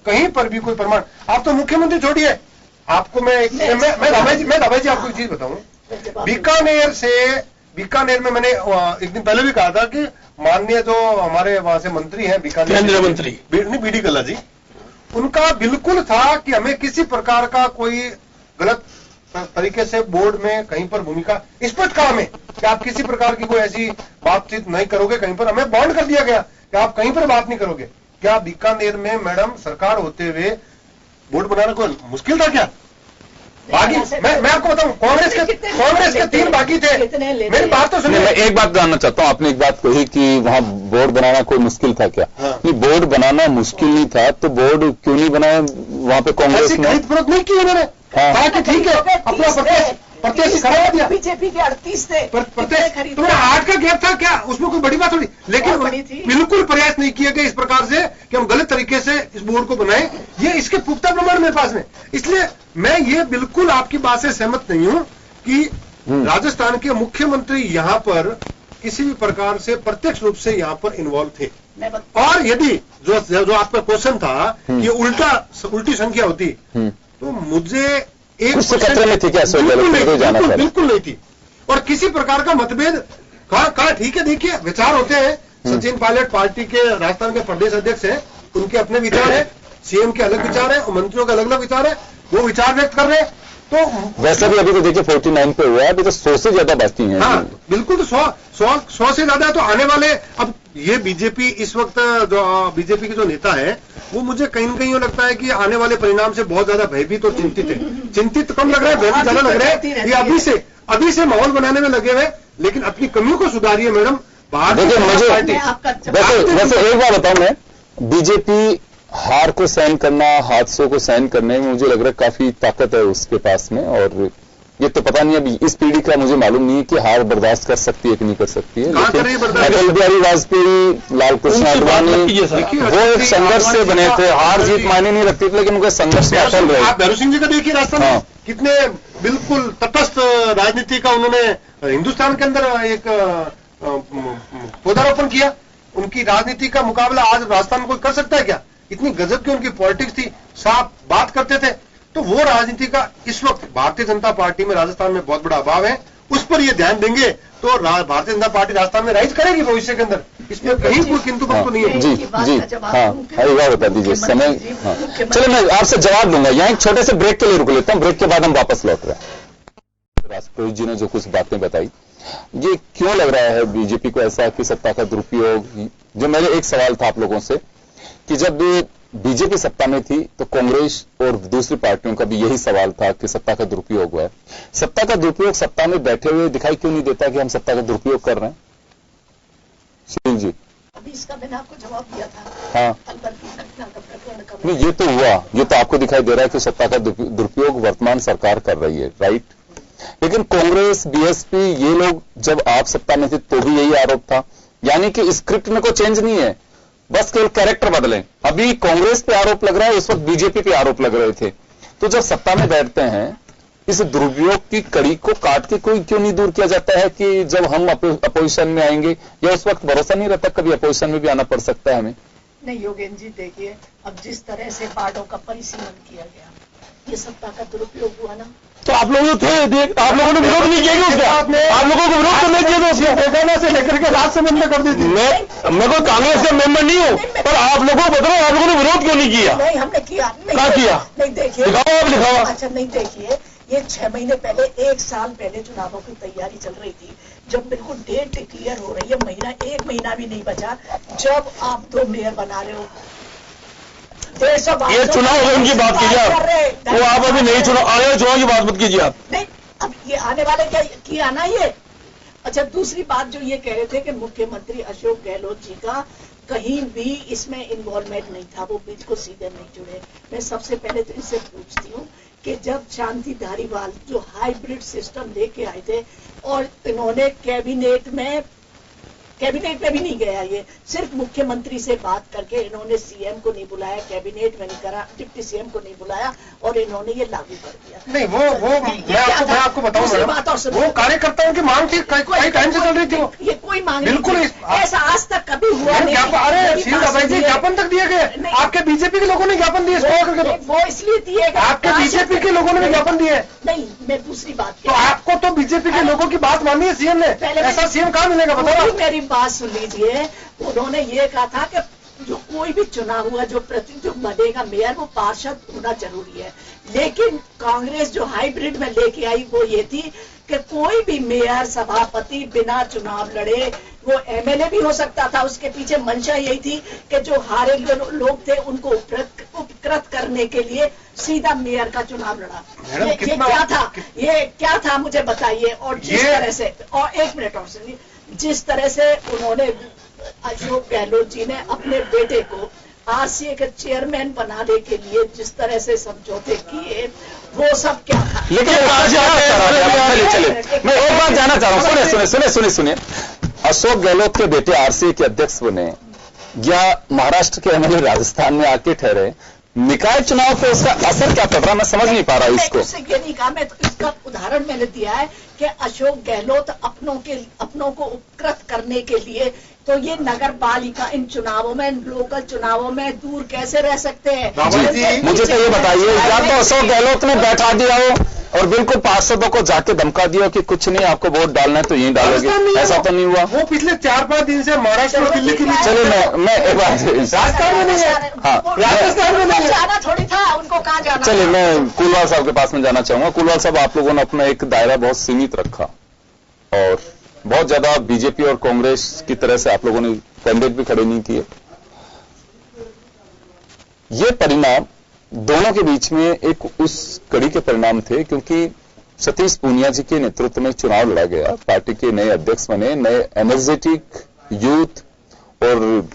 [SPEAKER 7] कहीं पर भी कोई प्रमाण, आप तो मुख्यमंत्री छोड़िए, आपको मैं रामाई जी आपको एक चीज बताऊं, बीकानेर में मैंने एक दिन पहले भी कहा था कि माननीय जो हमारे वहां से मंत्री हैं बीकानेर मंत्री बीडी कल्ला जी, उनका बिल्कुल था कि हमें किसी प्रकार का कोई गलत तरीके से बोर्ड में कहीं पर भूमिका स्पष्ट कहा हमें कि आप किसी प्रकार की कोई ऐसी बातचीत नहीं करोगे, कहीं पर हमें बॉन्ड कर दिया गया कि आप कहीं पर बात नहीं करोगे। क्या बीकानेर में मैडम सरकार होते हुए बोर्ड बनाना कोई मुश्किल था क्या? बागी मैं आपको बताऊं, कांग्रेस के 3 बागी थे। मेरी बात तो सुनिए,
[SPEAKER 1] मैं एक बात जानना चाहता हूं, आपने एक बात कही कि वहां बोर्ड बनाना कोई मुश्किल था क्या? नहीं, बोर्ड बनाना मुश्किल नहीं था तो बोर्ड क्यों नहीं बनाया वहां पे कांग्रेस ने?
[SPEAKER 7] खरीद फरोख्त नहीं की उन्होंने, कहा कि ठीक है अपना प्रत्याशी खड़ा कर दिया।
[SPEAKER 5] बीजेपी के 38 थे,
[SPEAKER 7] तो 8 का गैप था क्या? उसमें कोई बड़ी बात थोड़ी, लेकिन बिल्कुल प्रयास नहीं किया गया इस प्रकार से कि हम गलत तरीके से इस बोर्ड को बनाए। ये इसके पुख्ता प्रमाण मेरे पास में, इसलिए मैं ये बिल्कुल आपकी बात से सहमत नहीं हूं कि राजस्थान के मुख्यमंत्री यहां पर किसी भी प्रकार से प्रत्यक्ष रूप से यहां पर इन्वॉल्व थे। और यदि जो आपका क्वेश्चन था कि उल्टी संख्या होती तो मुझे
[SPEAKER 1] खतरे में थी क्या?
[SPEAKER 7] बिल्कुल नहीं थी। और किसी प्रकार का मतभेद कहा ठीक है, देखिए विचार होते हैं। सचिन पायलट पार्टी के राजस्थान के प्रदेश अध्यक्ष हैं, उनके अपने विचार है, सीएम के अलग विचार है और मंत्रियों के अलग अलग विचार है, वो विचार व्यक्त कर रहे हैं। तो
[SPEAKER 1] वैसे भी अभी तो देखिए 49 पे हुआ है, अभी तो 100 से ज्यादा बाकी हैं।
[SPEAKER 7] हाँ बिल्कुल, तो 100 से ज्यादा है। तो आने वाले, अब ये बीजेपी इस वक्त जो बीजेपी के जो नेता है वो मुझे कहीं न कहीं लगता है कि आने वाले परिणाम से बहुत ज्यादा भयभीत और चिंतित है। चिंतित कम लग रहा है, भयभीत ज्यादा लग रहा है। ये अभी से माहौल बनाने में लगे हुए, लेकिन अपनी कमियों को सुधारिए मैडम।
[SPEAKER 1] देखिए मुझे वैसे एक बार बताऊं, मैं बीजेपी हार को सहन करना, हादसों को सहन करने में मुझे लग रहा है काफी ताकत है उसके पास में। और ये तो पता नहीं, अभी इस पीढ़ी का मुझे मालूम नहीं है कि हार बर्दाश्त कर सकती है कि नहीं कर सकती है। लेकिन अटल बिहारी वाजपेयी, लाल कृष्ण आडवाणी वो एक संघर्ष से बने थे। हार जीत मायने नहीं रखती थी, लेकिन उनके संघर्ष में अटल रहे।
[SPEAKER 7] आप भैरव सिंह जी का देखिए, राजस्थान में कितने बिल्कुल तटस्थ राजनीति का उन्होंने हिंदुस्तान के अंदर एक पौधारोपण किया। उनकी राजनीति का मुकाबला आज राजस्थान में कोई कर सकता है क्या? इतनी गजब की उनकी पॉलिटिक्स थी, साफ बात करते थे। तो वो राजनीति का इस वक्त भारतीय जनता पार्टी में राजस्थान में बहुत बड़ा अभाव है। उस पर ये ध्यान देंगे तो भारतीय जनता पार्टी राजस्थान में राइज करेगी भविष्य के अंदर, इसमें कहीं कोई किंतु परंतु नहीं है।
[SPEAKER 1] जी हाँ, बता दीजिए समय। चलो मैं आपसे जवाब दूंगा, यहाँ एक छोटे से ब्रेक के लिए रुक लेता हूँ, ब्रेक के बाद हम वापस लौट रहे हैं। राष्ट्रपति जी ने जो कुछ बातें बताई, ये क्यों लग रहा है बीजेपी को ऐसा कि सत्ता का दुरुपयोग? जो मेरे एक सवाल था आप लोगों से कि जब बीजेपी सत्ता में थी तो कांग्रेस और दूसरी पार्टियों का भी यही सवाल था कि सत्ता का दुरुपयोग हुआ है। सत्ता का दुरुपयोग सत्ता में बैठे हुए दिखाई क्यों नहीं देता कि हम सत्ता का दुरुपयोग कर रहे हैं? सुनील जी,
[SPEAKER 5] अभी इसका मैंने आपको जवाब दिया था।
[SPEAKER 1] हाँ,
[SPEAKER 5] अलवर की घटना का प्रकरण
[SPEAKER 1] नहीं, ये तो हुआ, ये तो आपको दिखाई दे रहा है कि सत्ता का दुरुपयोग वर्तमान सरकार कर रही है, राइट? लेकिन कांग्रेस, बीएसपी, ये लोग जब आप सत्ता में थे तो भी यही आरोप था। यानी कि स्क्रिप्ट में कोई चेंज नहीं है, बस केवल कैरेक्टर बदले। अभी कांग्रेस पे आरोप लग रहा है, उस वक्त बीजेपी पे आरोप लग रहे थे। तो जब सत्ता में बैठते हैं, इस दुरुपयोग की कड़ी को काट के कोई क्यों नहीं दूर किया जाता है कि जब हम अपोजिशन में आएंगे, या उस वक्त भरोसा नहीं रहता कभी अपोजिशन में भी आना पड़ सकता है हमें?
[SPEAKER 5] नहीं योगेंद्र जी, देखिए अब जिस तरह से वार्डों का परिसीमन किया गया, ये सत्ता का दुरुपयोग हुआ ना।
[SPEAKER 6] तो आप लोग थे, आप लोगों ने विरोध नहीं किया उसका? आप लोगों को विरोध करने किया था उसका?
[SPEAKER 7] तेलंगाना से लेकर के राज्यसभा में कर दी थी।
[SPEAKER 6] मैं कोई कांग्रेस का मेंबर नहीं हूँ, पर आप लोगों को बताओ, आप लोगों ने विरोध क्यों नहीं किया?
[SPEAKER 5] नहीं, हमने किया।
[SPEAKER 6] क्या किया?
[SPEAKER 5] नहीं, देखिए,
[SPEAKER 6] दिखाओ, आप दिखाओ।
[SPEAKER 5] अच्छा नहीं, देखिए, ये 6 महीने पहले, 1 साल पहले चुनावों की तैयारी चल रही थी। जब बिल्कुल डेट क्लियर हो रही है, महीना 1 महीना भी नहीं बचा, जब आप 2 मेयर बना रहे हो,
[SPEAKER 6] ये चुनाव है उनकी बात कीजिए आप, वो आप अभी नहीं चुनाव आने वाले चुनाव की बात मत कीजिए आप।
[SPEAKER 5] नहीं, अब ये आने वाले क्या किया ना ये। अच्छा, दूसरी बात जो ये कह रहे थे कि मुख्यमंत्री अशोक गहलोत जी का कहीं भी इसमें इन्वॉल्वमेंट नहीं था, वो बीच को सीधे नहीं जुड़े। मैं सबसे पहले तो इनसे पूछती हूँ कि जब शांति धारीवाल जो हाइब्रिड सिस्टम लेके आए थे और इन्होंने कैबिनेट में भी नहीं गया, ये सिर्फ मुख्यमंत्री से बात करके इन्होंने सीएम को नहीं बुलाया, कैबिनेट में नहीं करा, डिप्टी सीएम को नहीं बुलाया और इन्होंने ये लागू कर दिया।
[SPEAKER 7] नहीं, वो मैं आपको बताऊं मैडम, वो कार्यकर्ताओं की मांग थी, कई टाइम से चल रही थी।
[SPEAKER 5] ये कोई मांग
[SPEAKER 7] बिल्कुल
[SPEAKER 5] नहीं, ऐसा आज तक कभी हुआ नहीं।
[SPEAKER 7] अरे सील दबाई जी, ज्ञापन तक दिए गए, आपके बीजेपी के लोगों ने ज्ञापन दिए,
[SPEAKER 5] वो इसलिए दिए गए,
[SPEAKER 7] आपके बीजेपी के लोगों ने भी ज्ञापन दिए।
[SPEAKER 5] नहीं, मैं दूसरी बात,
[SPEAKER 7] तो आपको तो बीजेपी के लोगों की बात माननी है सीएम ने, ऐसा सीएम कहाँ मिलेगा बताओ।
[SPEAKER 5] मेरी बात सुन लीजिए, उन्होंने ये कहा था कि जो कोई भी चुनाव हुआ, जो बनेगा मेयर, वो पार्षद होना जरूरी है। लेकिन कांग्रेस जो हाइब्रिड में लेके आई वो ये थी कि कोई भी मेयर सभापति बिना चुनाव लड़े वो एमएलए भी हो सकता था। उसके पीछे मंशा यही थी कि जो हारे लोग थे उनको उपकृत करने के लिए सीधा मेयर का चुनाव लड़ा। ये क्या था मुझे बताइए। और जिस तरह से, और 1 मिनट और सुनिए, जिस तरह से उन्होंने अशोक गहलोत जी ने अपने बेटे को आरसीए के चेयरमैन बनाने के लिए जिस तरह से समझौते किए, वो सब क्या था।
[SPEAKER 1] लेकिन मैं एक बात जानना चाह रहा हूँ, सुनिए, अशोक गहलोत के बेटे आरसीए के अध्यक्ष बने या महाराष्ट्र के एमएलए राजस्थान में आके ठहरे, निकाय चुनाव पे उसका असर क्या पड़ रहा, मैं समझ नहीं पा रहा इसको।
[SPEAKER 5] ये नहीं कहा मैं, तो इसका उदाहरण मैंने दिया है कि अशोक गहलोत अपनों को उपकृत करने के लिए, तो ये नगर पालिका इन चुनावों में, लोकल चुनावों में दूर कैसे रह सकते हैं।
[SPEAKER 1] मुझे तो ये बताइए, या तो अशोक गहलोत ने बैठा दिया हो और बिल्कुल पार्षदों को जाके धमका दिया कि कुछ नहीं, आपको वोट डालना है तो यहीं डालोगे, ऐसा तो नहीं हुआ।
[SPEAKER 7] वो पिछले 4-5 दिन से महाराष्ट्र और दिल्ली के बीच।
[SPEAKER 1] चलिए मैं एक बार
[SPEAKER 7] राजस्थान में नहीं है,
[SPEAKER 5] राजस्थान में नहीं जाना थोड़ी था, उनको कहाँ जाना।
[SPEAKER 1] चलिए मैं कुलवाल साहब के पास में जाना चाहूंगा। कुलवाल साहब, आप लोगों ने अपना एक दायरा बहुत सीमित रखा और बहुत ज्यादा बीजेपी और कांग्रेस की तरह से आप लोगों ने कैंडिडेट भी खड़े नहीं किए। ये परिणाम दोनों के बीच में एक उस कड़ी के परिणाम थे क्योंकि सतीश पूनिया जी के नेतृत्व में चुनाव लड़ा गया, पार्टी के नए अध्यक्ष बने, नए एनर्जेटिक यूथ, और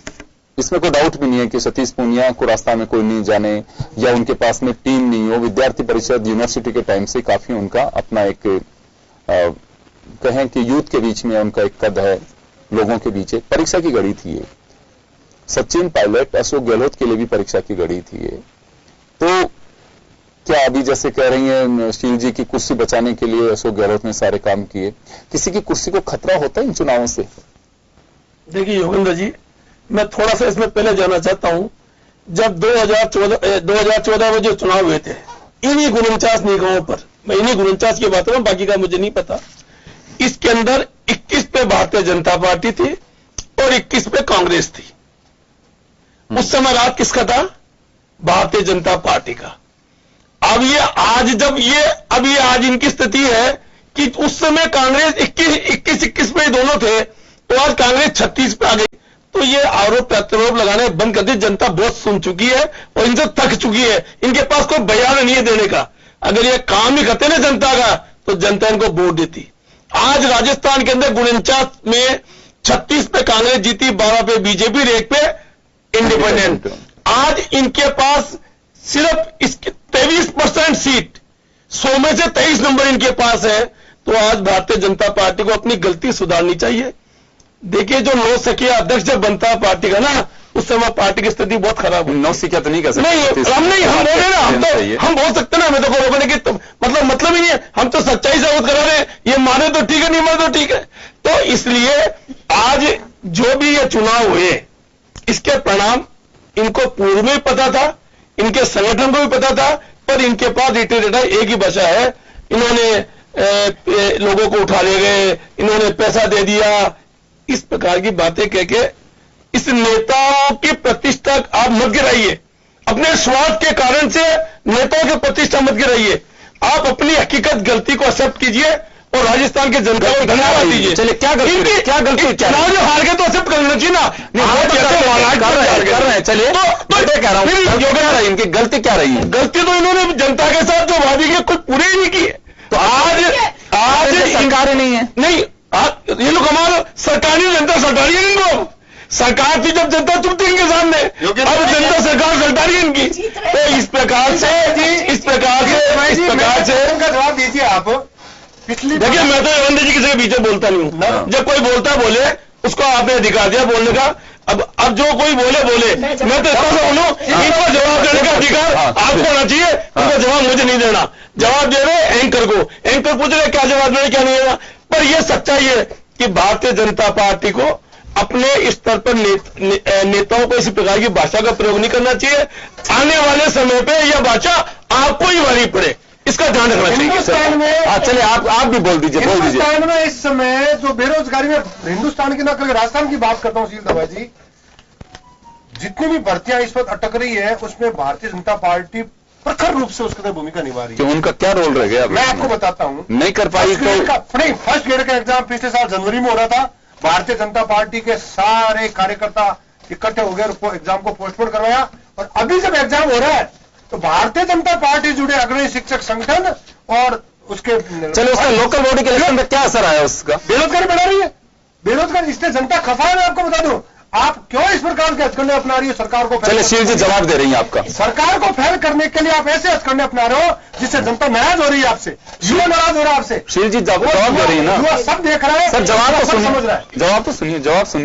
[SPEAKER 1] इसमें कोई डाउट भी नहीं है कि सतीश पूनिया को रास्ता में कोई नहीं जाने या उनके पास में टीम नहीं हो। विद्यार्थी परिषद यूनिवर्सिटी के टाइम से काफी उनका अपना एक कहें कि यूथ के बीच में उनका एक कद है, लोगों के बीच एक परीक्षा की घड़ी थी ये। सचिन पायलट अशोक गहलोत के लिए भी परीक्षा की घड़ी थी ये। तो क्या अभी जैसे कह रही हैं शील जी की कुर्सी बचाने के लिए अशोक गहलोत ने सारे काम किए, किसी की कुर्सी को खतरा होता है इन चुनावों से?
[SPEAKER 6] देखिए योगेंद्र जी, मैं थोड़ा सा इसमें पहले जानना चाहता हूं, जब 2014 में जो चुनाव हुए थे इन्हीं 49 निगमों पर, मैं इन्हीं 49 की बात करूं, बाकी का मुझे नहीं पता, इसके अंदर 21 पे भारतीय जनता पार्टी थी और 21 पे कांग्रेस थी। उस समय राज किसका था? भारतीय जनता पार्टी का। अब ये आज इनकी स्थिति है कि उस समय कांग्रेस 21 पे दोनों थे, तो आज कांग्रेस 36 पे आ गई। तो ये आरोप प्रत्यारोप लगाने बंद कर दी। जनता बहुत सुन चुकी है और इनसे थक चुकी है, इनके पास कोई बयान नहीं है देने का। अगर ये काम ही करते ना जनता का, तो जनता इनको वोट देती। आज राजस्थान के अंदर 49 में 36 पे कांग्रेस जीती, 12 पे बीजेपी, एक पे इंडिपेंडेंट। आज इनके पास सिर्फ 23% सीट, 100 में से 23 नंबर इनके पास है। तो आज भारतीय जनता पार्टी को अपनी गलती सुधारनी चाहिए। देखिए, जो 9 सखिया अध्यक्ष जब बनता है पार्टी का ना, उस समय पार्टी की स्थिति बहुत खराब है।
[SPEAKER 1] 9 सखिया तो नहीं कर सकते।
[SPEAKER 6] नहीं, हम बोले ना, हम बोल सकते ना, हमें तो रोकने की मतलब ही नहीं है। हम तो सच्चाई साबित करा रहे हैं, ये माने तो ठीक है, नहीं माने तो ठीक है। तो इसलिए आज जो भी ये चुनाव हुए, इसके परिणाम इनको पूर्व में पता था, इनके संगठन को भी पता था, पर इनके पास रिटेटा एक ही बचा है। इन्होंने लोगों को उठा ले गए, इन्होंने पैसा दे दिया, इस प्रकार की बातें कह के इस नेताओं की प्रतिष्ठा आप मत गिराइए। अपने स्वार्थ के कारण से नेताओं की प्रतिष्ठा मत गिराइए। आप अपनी हकीकत गलती को एक्सेप्ट कीजिए और राजस्थान के जनता को धन्यवाद दीजिए।
[SPEAKER 1] चलिए, क्या गलती
[SPEAKER 6] चुनाव जो हार गए तो एक्सेप्ट करना चाहिए ना।
[SPEAKER 1] कर रहे हैं, चलिए तो कह रहा हूँ इनकी गलती क्या रही है?
[SPEAKER 6] गलती तो इन्होंने जनता के साथ जो वादी की कुछ पूरी ही नहीं की है। तो आज
[SPEAKER 1] सरकार ही नहीं है।
[SPEAKER 6] नहीं, ये लोग हमारा सरकारी जनता सल्टारी है इनको। सरकार थी जब जनता चुप थी इनके सामने, अब जनता सरकार सल्टारी है इनकी। तो इस प्रकार से
[SPEAKER 7] उनका जवाब दीजिए आप। पिछली
[SPEAKER 6] देखिए, मैं तो योगेंद्र जी किसी के पीछे बोलता नहीं हूँ। जब कोई बोलता बोले, उसको आपने अधिकार दिया बोलने का। अब जो कोई बोले मैं तो इतना सा बोलूं, इनको जवाब देने का अधिकार आपको होना चाहिए, उनको जवाब मुझे नहीं देना। जवाब दे रहे एंकर को, एंकर पूछ रहे क्या जवाब देने क्या नहीं देना। पर यह सच्चाई है कि भारतीय जनता पार्टी को अपने स्तर पर नेताओं को इसी प्रकार की भाषा का प्रयोग नहीं करना चाहिए। आने वाले समय पे यह भाषा आपको ही भारी पड़े, इसका ध्यान रखना चाहिए।
[SPEAKER 7] हिंदुस्तान में
[SPEAKER 1] चलिए आप भी बोल दीजिए।
[SPEAKER 7] हिंदुस्तान में इस समय जो बेरोजगारी में, हिंदुस्तान की ना करके राजस्थान की बात करता हूं शील दवा जी, जितनी भी भर्तियां इस वक्त अटक रही है उसमें भारतीय जनता पार्टी प्रखर रूप से उसके अंदर भूमिका निभा रही है।
[SPEAKER 1] उनका क्या रोल रह गया?
[SPEAKER 7] मैं आपको बताता हूं।
[SPEAKER 1] नहीं कर पाई तो
[SPEAKER 7] नहीं, फर्स्ट ग्रेड का एग्जाम पिछले साल जनवरी में हो रहा था। भारतीय जनता पार्टी के सारे कार्यकर्ता इकट्ठे हो गए और एग्जाम को पोस्टपोन करवाया। और अभी जब एग्जाम हो रहा है तो भारतीय जनता पार्टी जुड़े अग्रणी शिक्षक संगठन और उसके
[SPEAKER 1] चलो उसका लोकल बॉडी के इलेक्शन में क्या असर आया उसका?
[SPEAKER 7] बेरोजगारी बढ़ा रही है। बेरोजगारी इसलिए जनता खफा है। मैं आपको बता दूं, आप क्यों इस प्रकार के हथकंडे अपना रही है सरकार को?
[SPEAKER 1] चलिए शील जी जवाब दे रही हैं आपका।
[SPEAKER 7] सरकार को फेल करने के लिए आप ऐसे हथकंडे अपना रहे हो जिससे जनता नाराज हो रही है आपसे, युवा नाराज हो रहा है आपसे।
[SPEAKER 1] शील जी जवाब दे रही है ना?
[SPEAKER 7] युवा सब देख रहा है।
[SPEAKER 1] सर जवाब तो सुनिए,
[SPEAKER 7] समझ रहा है।
[SPEAKER 1] जवाब तो सुनिए।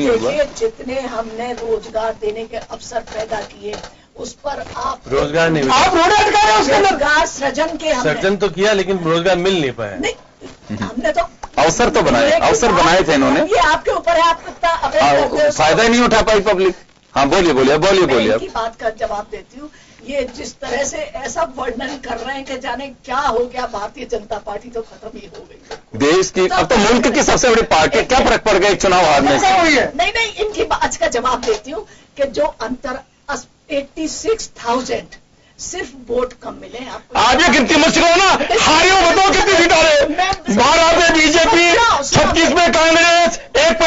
[SPEAKER 5] देखिए, जितने हमने रोजगार देने के अवसर पैदा किए उस पर आप
[SPEAKER 6] रोजगार नहीं,
[SPEAKER 7] आप रोड अटका रहे हो उसके अंदर।
[SPEAKER 5] रोजगार सृजन के
[SPEAKER 6] सर्जन तो किया लेकिन रोजगार मिल नहीं पाया।
[SPEAKER 5] नहीं, हमने तो
[SPEAKER 1] अवसर तो बनाए, अवसर बनाए थे इन्होंने।
[SPEAKER 5] ये आपके ऊपर है, आप कितना अवेयर करते हो।
[SPEAKER 1] फायदा ही नहीं उठा पाई पब्लिक। हाँ बोलिए।
[SPEAKER 5] मैं इनकी बात का जवाब देती हूँ। ये जिस तरह से ऐसा वर्णन कर रहे हैं कि जाने क्या हो गया, भारतीय जनता पार्टी तो खत्म ही हो गई
[SPEAKER 1] देश की। अब तो मुल्क की सबसे बड़ी पार्टी, क्या फर्क पड़ गया एक चुनाव हारने से?
[SPEAKER 5] नहीं, इनकी बात का जवाब देती हूँ कि जो अंतर 86,000 सिर्फ वोट कम मिले आपको।
[SPEAKER 6] आज ये गिनती मत करो ना, हारे हो बताओ कितनी सीट आ रहे। 12 में बीजेपी, 36 में कांग्रेस, 1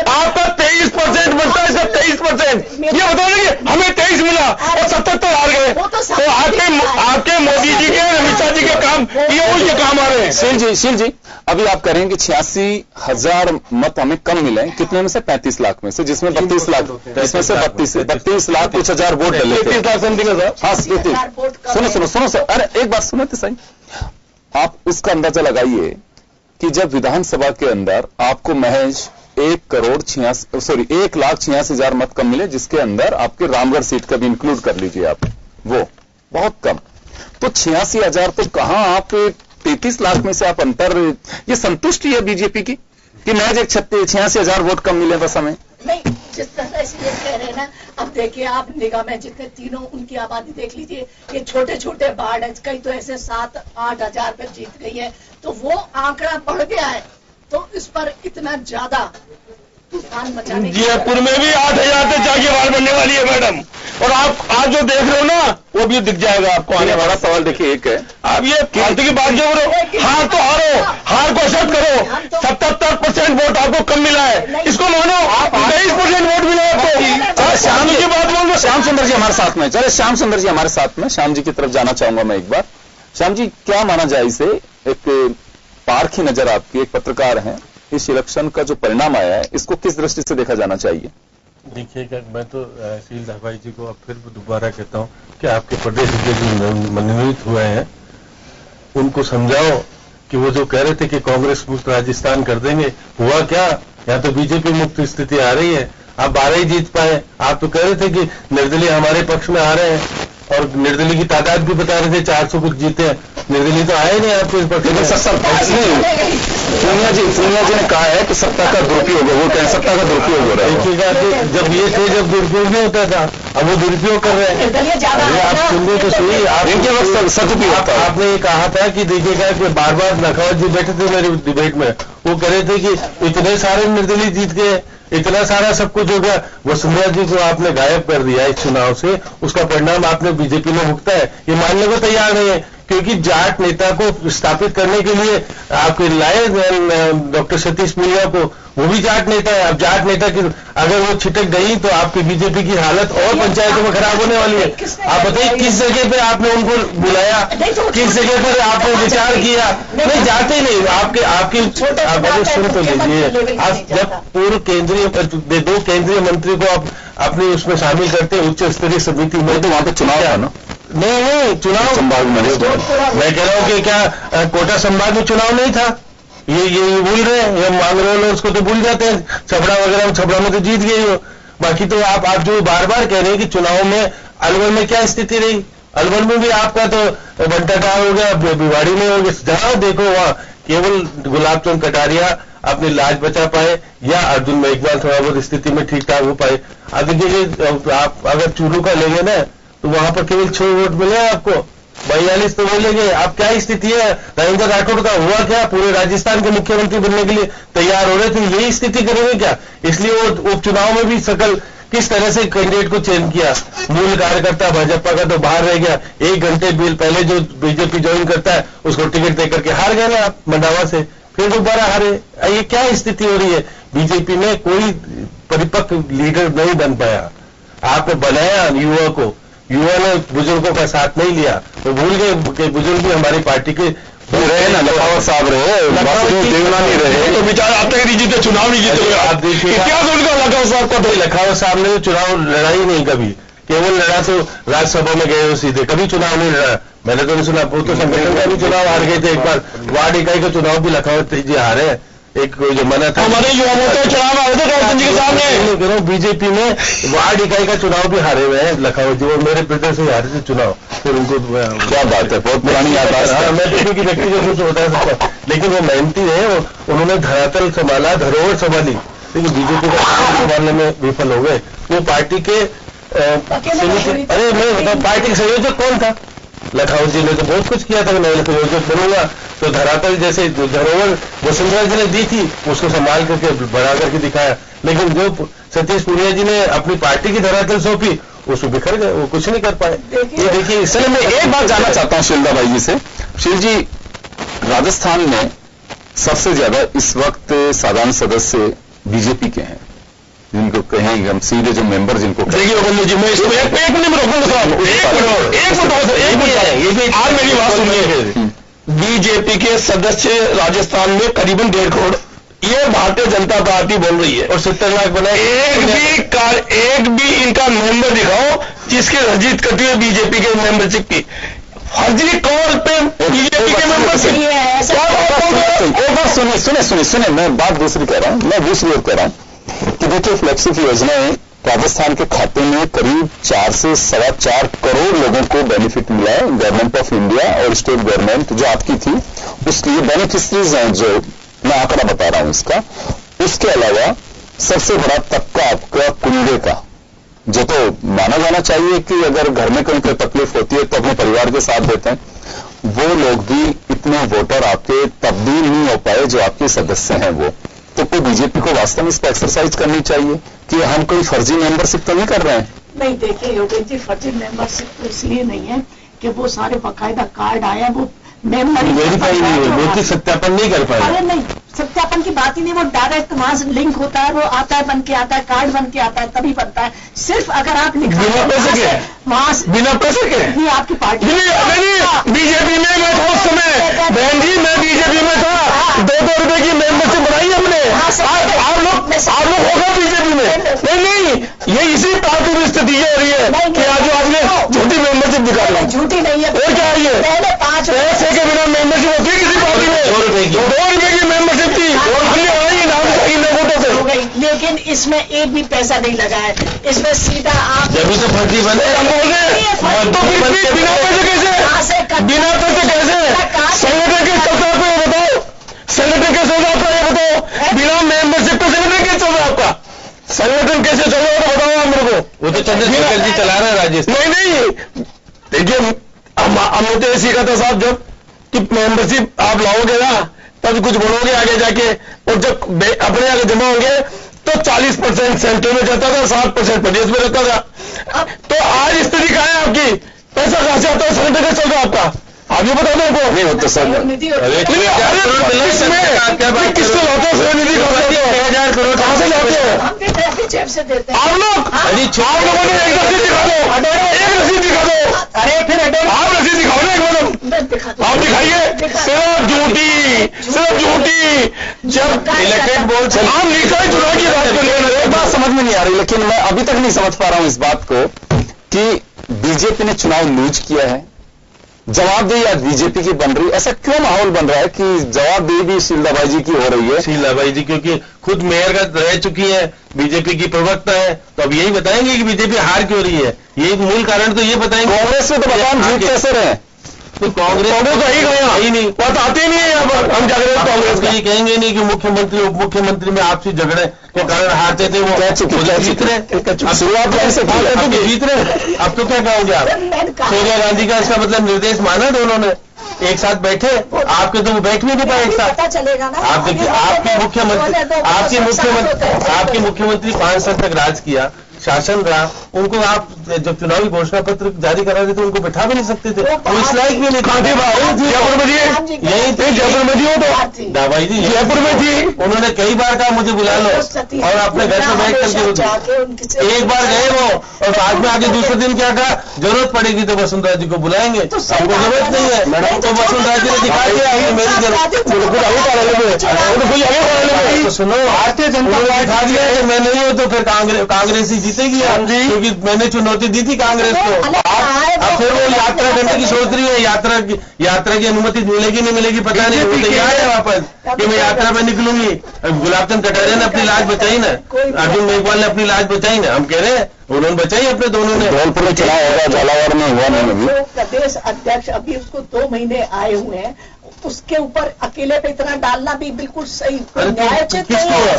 [SPEAKER 6] आपका 23% बनता है, सब 23%। ये बताओ ना कि हमें 23 मिला और 77 हार गए। तो आपके मोदी जी के, अमित शाह जी के काम ये काम आ रहे हैं।
[SPEAKER 1] शील जी अभी आप कह रहे हैं कि 86,000 मत हमें कम मिले, कितने में से? 35 लाख में से, जिसमें 32 लाख, इसमें से 32 लाख कुछ हजार वोट डले थे।
[SPEAKER 6] 33 लाख समथिंग है सर।
[SPEAKER 1] हाँ सुनो सर, अरे एक बात सुनो तो सही। आप उसका अंदाजा लगाइए कि जब विधानसभा के अंदर आपको महज 1,86,000 मत कम मिले, जिसके अंदर आपके रामगढ़ सीट का भी इंक्लूड कर लीजिए आप, वो बहुत कम। तो 86,000 तो कहां आप 33 लाख में से आप अंतर, ये संतुष्टि है बीजेपी की कि महज 86,000 वोट कम मिले बस हमें?
[SPEAKER 5] नहीं, जिस तरह से ये कह रहे हैं ना, अब देखिए आप निगाह में जितने तीनों उनकी आबादी देख लीजिए, ये छोटे छोटे वार्ड है, कई तो ऐसे 7-8 हजार पे जीत गई है, तो वो आंकड़ा बढ़ गया है। तो इस पर इतना ज्यादा तूफान मचाने
[SPEAKER 6] जयपुर में भी 8,000 से जाके वार्ड बनने वाली है मैडम। और आप आज जो देख रहे हो ना, वो भी दिख जाएगा आपको आने वाला।
[SPEAKER 1] सवाल देखिए एक है,
[SPEAKER 6] आप ये फालतू की बात जो करो, हार तो हारो, हार को एक्सेप्ट करो। 77% वोट आपको कम मिला है, इसको मानो। 23% वोट मिला आपको।
[SPEAKER 1] श्याम जी की बात बोल दो। श्याम सुंदर जी हमारे साथ में, चले श्याम सुंदर जी हमारे साथ में। श्याम जी की तरफ जाना चाहूंगा मैं एक बार। श्याम जी, क्या माना जाए इसे? एक पारखी नजर आपकी, एक पत्रकार हैं, इस इलेक्शन का जो परिणाम आया है इसको किस दृष्टि से देखा जाना चाहिए?
[SPEAKER 8] देखिएगा, मैं तो शील भाई जी को अब फिर दोबारा कहता हूं कि आपके प्रदेश के जो मनोनीत हुए हैं उनको समझाओ कि वो जो कह रहे थे कि कांग्रेस मुक्त राजस्थान कर देंगे, हुआ क्या? यहाँ तो बीजेपी मुक्त स्थिति आ रही है। आप 12 ही जीत पाए। आप तो कह रहे थे कि निर्दलीय हमारे पक्ष में आ रहे हैं और निर्दलीय की तादाद भी बता रहे थे 400 कुछ जीते हैं। निर्दलीय तो आए नहीं आपको इस पक्ष में।
[SPEAKER 1] सोनिया जी ने कहा है कि सत्ता का दुरुपयोग, वो कहें सत्ता का दुरुपयोग हो रहा है।
[SPEAKER 8] देखिएगा, जब ये थे जब दुरुपयोग नहीं होता था, अब वो दुरुपयोग कर रहे हैं। आप सुन रहे तो सही, आपने ये कहा था कि देखिएगा कि बार बार नखावत जी बैठे थे मेरे डिबेट में, वो कह रहे थे कि इतने सारे निर्दलीय जीत गए, इतना सारा सब कुछ हो गया। वसुंधरा जी को आपने गायब कर दिया इस चुनाव से, उसका परिणाम आपने बीजेपी में भुगता है। ये मानने को तैयार नहीं है क्योंकि जाट नेता को स्थापित करने के लिए आपके लाए डॉक्टर सतीश पूनिया को, वो भी जाट नेता है। अब जाट नेता की अगर वो छिटक गई तो आपकी बीजेपी की हालत और पंचायतों में खराब होने वाली है। आप बताइए किस जगह पे आपने उनको बुलाया, किस जगह पर आपने विचार किया? नहीं जाते नहीं, आपकी सुन तो लीजिए, आप जब पूर्व केंद्रीय 2 केंद्रीय मंत्री को आप अपने उसमें शामिल करते हैं उच्च स्तरीय समिति में, तो वहां पे चुनाव है ना? नहीं चुनाव संभाग में, मैं कह रहा हूं कि क्या कोटा संभाग में चुनाव नहीं था? ये भूल रहे हैं, ये मांग रहे हैं उसको तो भूल जाते हैं। छपरा वगैरह, छपरा में तो जीत गई हो। बाकी तो आप जो बार बार कह रहे हैं कि चुनाव में अलवर में क्या स्थिति रही, अलवर में भी आपका तो बंटाटार हो गया, भिवाड़ी में हो गया, जहां देखो वहां केवल गुलाब चंद कटारिया अपनी लाज बचा पाए या अर्जुन मेघवाल थोड़ा बहुत स्थिति में ठीक ठाक हो पाए। अब देखिए आप अगर चूरू का लेंगे ना तो वहां पर केवल 6 वोट मिले आपको, 42 तो मिलेंगे। अब क्या स्थिति है? राजेंद्र राठौड़ का हुआ क्या? पूरे राजस्थान के मुख्यमंत्री बनने के लिए तैयार हो रहे थे, यही स्थिति करेंगे क्या? इसलिए वो उपचुनाव में भी सकल किस तरह से कैंडिडेट को चयन किया। मूल कार्यकर्ता भाजपा का तो बाहर रह गया, 1 घंटे पहले जो बीजेपी ज्वाइन करता है उसको टिकट देकर के हार गए ना आप मंडावा से, फिर दोबारा हारे। ये क्या स्थिति हो रही है? बीजेपी में कोई परिपक्व लीडर नहीं बन पाया। आपने बनाया युवा को, युवा ने बुजुर्गों का साथ नहीं लिया, वो भूल गए कि बुजुर्ग भी हमारी पार्टी के रहे ना, लखावत साहब रहे, देवना नहीं रहे, तो विचार आप तक नहीं जीते, चुनाव नहीं जीते। आप देखिए इतिहास उनका लखावत साहब का, तो लखावत साहब ने चुनाव लड़ा ही नहीं कभी, केवल लड़ा तो राज्यसभा में गए हो सीधे, कभी चुनाव नहीं लड़ा। मैंने तो नहीं सुना, वो तो संगठन का भी चुनाव हार गए थे एक बार, वार्ड इकाई का चुनाव भी लखावत जी हारे। एक जो मना था हमारे युवाओं तो चुनाव आए थे गौतम जी के सामने, बीजेपी में वार्ड इकाई का चुनाव भी हारे हुए हैं लखावत जी, और मेरे पिता से हारे थे चुनाव। फिर उनको क्या बात है, बहुत पुरानी याद है। मैं तो की व्यक्ति जो कुछ होता है सबका, लेकिन वो मेहनती है, उन्होंने धरातल संभाला, धरोहर संभाली, लेकिन बीजेपी का संभालने में विफल हो गए। वो पार्टी के अरे मैं बताऊं, पार्टी के संयोजक कौन था? लखावत जी ने तो बहुत कुछ किया था कि मैं संयोजक बनूंगा, तो धरातल जैसे धरोहर वसुंधरा जी ने दी थी उसको संभाल करके बढ़ा करके दिखाया, लेकिन जो सतीश पूनिया जी ने अपनी पार्टी की धरातल सौंपी उसको बिखर गए, वो कुछ नहीं कर पाए। ये देखिए, इसलिए मैं एक बात जानना चाहता हूं शीलदा भाई जी से। शील जी, राजस्थान में सबसे ज्यादा इस वक्त साधारण सदस्य बीजेपी के हैं, जिनको कहेंगे हम सीधे जो मेंबर जिनको देखिए जी, मैं इसको एक मिनट रोकूंगा, आज मेरी बात सुनिए। बीजेपी के सदस्य राजस्थान में करीबन 1.5 करोड़, ये भारतीय जनता पार्टी बोल रही है, और 70 लाख बनाए। एक भी इनका मेंबर दिखाओ जिसके रजित करती है बीजेपी के मेंबरशिप की, फर्जी कॉल पे बीजेपी के मेंबरशिप। एक बात सुने, मैं बात दूसरी कह रहा हूं, मैं दूसरी ओर कह रहा हूं कि देखिए फ्लैगशिप योजनाएं राजस्थान के खाते में करीब 4 से 4.25 करोड़ लोगों को बेनिफिट मिला है। गवर्नमेंट ऑफ इंडिया और स्टेट गवर्नमेंट जो आपकी थी उसके लिए बेनिफिशरीज हैं, जो मैं आंकड़ा बता रहा हूं इसका। उसके अलावा सबसे बड़ा तबका आपका कुंडे का, जो तो माना जाना चाहिए कि अगर घर में कोई तकलीफ होती है तो अपने परिवार के साथ देते हैं, वो लोग भी इतने वोटर आपके तब्दील नहीं हो पाए जो आपके सदस्य हैं वो। तो कोई बीजेपी को वास्तव में इस पर एक्सरसाइज करनी चाहिए कि हम कोई फर्जी मेंबरशिप तो नहीं कर रहे हैं।
[SPEAKER 5] नहीं, देखिए योगेश जी, फर्जी मेंबरशिप तो इसलिए नहीं है कि वो सारे बाकायदा कार्ड आए, वो मेंबर
[SPEAKER 8] वेरीफाई नहीं हुए, वो सत्यापन नहीं कर पाए।
[SPEAKER 5] अरे नहीं, सत्यापन की बात ही नहीं, वो डायरेक्ट वहां से लिंक होता है, वो आता है, बन के आता है, कार्ड बन के आता है, तभी बनता है। सिर्फ अगर आप
[SPEAKER 6] बिना पैसे के
[SPEAKER 5] नहीं, आपकी पार्टी
[SPEAKER 6] बीजेपी में मैं था उस समय, बहन जी मैं बीजेपी में था, 2-2 रुपए की मेंबरशिप बनाई हमने। आप लोग होगा बीजेपी में? नहीं, ये इसी पार्टी में स्थिति हो रही है कि आज आपने झूठी मेंबरशिप दिखा दी।
[SPEAKER 5] झूठी नहीं है,
[SPEAKER 6] और क्या है ये?
[SPEAKER 5] पहले 5
[SPEAKER 6] पैसे के बिना मेंबरशिप होती है किसी पार्टी में? 2 रुपए की मेंबरशिप थी, हमने वही नाम चाहिए वोटों से हो गई,
[SPEAKER 5] लेकिन इसमें एक भी पैसा नहीं लगा है, इसमें सीधा आप
[SPEAKER 8] जब तो फर्जी बने,
[SPEAKER 6] हम बोल रहे तो बिना पैसे कैसे? बिना पैसे कैसे? संगठन के चलता आपको ये बताओ, संगठन कैसे चल रहा है ये बताओ, बिना मेंबरशिप के संगठन कैसे चल रहा है आपका? संगठन कैसे चल रहा है बताओ आप मेरे को।
[SPEAKER 8] वो तो चंद्रशेखर जी चला रहे हैं राजस्थान।
[SPEAKER 6] नहीं, देखिए हमने तो ये सीखा था साहब, जब कि मेंबरशिप आप लाओगे ना तब कुछ बनोगे आगे जाके, और जब अपने आगे जमा होंगे तो 40% सेंटर में जाता था, 7% प्रदेश में रहता था। तो आज स्थिति कहां है आपकी? पैसा कहां से आता है? संगठन का चल रहा है आपका।
[SPEAKER 3] आगे बता दो उनको।
[SPEAKER 1] नहीं हो तो सर
[SPEAKER 5] निधि
[SPEAKER 3] किससे लाते हो निधि?
[SPEAKER 8] 6,000 करोड़
[SPEAKER 3] कहाँ से लाते हो
[SPEAKER 5] हम भी अपनी जेब से देते हैं।
[SPEAKER 3] आप लोग? आप लोगों ने एक रसीद दिखा दो, एक रसीद दिखा दो।
[SPEAKER 5] अरे फिर
[SPEAKER 3] आप रसीद दिखाओ ना एक मैडम,
[SPEAKER 5] मैं दिखा दूं।
[SPEAKER 3] आप दिखाइए। सिर्फ झूठी, सिर्फ झूठी। जब इलेक्टेड बोर्ड आप निकाय चुनाव की बात कर रहे हैं।
[SPEAKER 1] एक बात समझ में नहीं आ रही, लेकिन मैं अभी तक नहीं समझ पा रहा हूं इस बात को कि बीजेपी ने चुनाव लूज किया है, जवाबदेही आज बीजेपी की बन रही, ऐसा क्यों माहौल बन रहा है कि जवाबदेही भी शीलदाबाई जी की हो रही है?
[SPEAKER 8] शीलाबाई जी क्योंकि खुद मेयर का रह चुकी है, बीजेपी की प्रवक्ता है, तो अब यही बताएंगे कि बीजेपी हार क्यों रही है। ये मूल कारण तो ये बताएंगे।
[SPEAKER 1] कांग्रेस में तो बताओ जीत कैसे रहे?
[SPEAKER 8] तो कांग्रेस
[SPEAKER 3] तो ही गया
[SPEAKER 8] ही नहीं,
[SPEAKER 3] बात आती नहीं है यहाँ पर। हम जाकर कांग्रेस
[SPEAKER 8] ये कहेंगे नहीं कि मुख्यमंत्री उप मुख्यमंत्री में आपसी झगड़े के कारण हारते थे, वो
[SPEAKER 1] क्या चुकी
[SPEAKER 8] जीत रहे।
[SPEAKER 1] शुरुआत वहीं से की।
[SPEAKER 8] अब तो जीत रहे। अब तो क्या कहोगे आप? सोनिया गांधी का इसका मतलब निर्देश माना दोनों ने, एक साथ बैठे, आपके तो वो बैठ भी नहीं पाए एक साथ।
[SPEAKER 5] पता चलेगा ना।
[SPEAKER 8] आप देखिए, आपके मुख्यमंत्री 5 साल तक राज किया, शासन रहा, उनको आप जब चुनावी घोषणा पत्र जारी करा रहे थे उनको बैठा भी नहीं सकते थे, वो इस लायक भी नहीं थे।
[SPEAKER 3] जयपुर में थी,
[SPEAKER 8] यही थे,
[SPEAKER 3] जयपुर में थी वो तो
[SPEAKER 8] दाबाई जी
[SPEAKER 3] जयपुर में थी।
[SPEAKER 8] उन्होंने कई बार कहा मुझे बुला लो और अपने घर पे बैठ करके एक बार गए वो, और बाद में आगे दूसरे दिन क्या कहा, जरूरत पड़ेगी तो वसुंधरा जी को बुलाएंगे, हमको जरूरत नहीं है। तो वसुंधरा जी ने दिखा दिया मेरी जरूरत। तो सुनो, भारतीय जनता पार्टी दिखा दिया कि मैं नहीं हूं तो फिर कांग्रेस ही जीतेगी, क्योंकि मैंने चुनौती दी थी कांग्रेस को। अब फिर वो यात्रा करने की सोच रही है, यात्रा की अनुमति मिलेगी नहीं मिलेगी पता नहीं, वो तैयार है वापस कि मैं यात्रा पे निकलूंगी। गुलाबचंद कटारिया ने अपनी लाज बचाई ना, अर्जुन मेघवाल ने अपनी लाज बचाई ना, हम कह रहे हैं उन्होंने बचाई अपने दोनों ने।
[SPEAKER 1] धौलपुर में चुनाव होगा, झालावाड़ में हुआ नहीं अभी।
[SPEAKER 5] प्रदेश अध्यक्ष अभी उसको 2 महीने आए हुए हैं, उसके ऊपर अकेले पे इतना डालना भी बिल्कुल सही न्यायोचित नहीं है।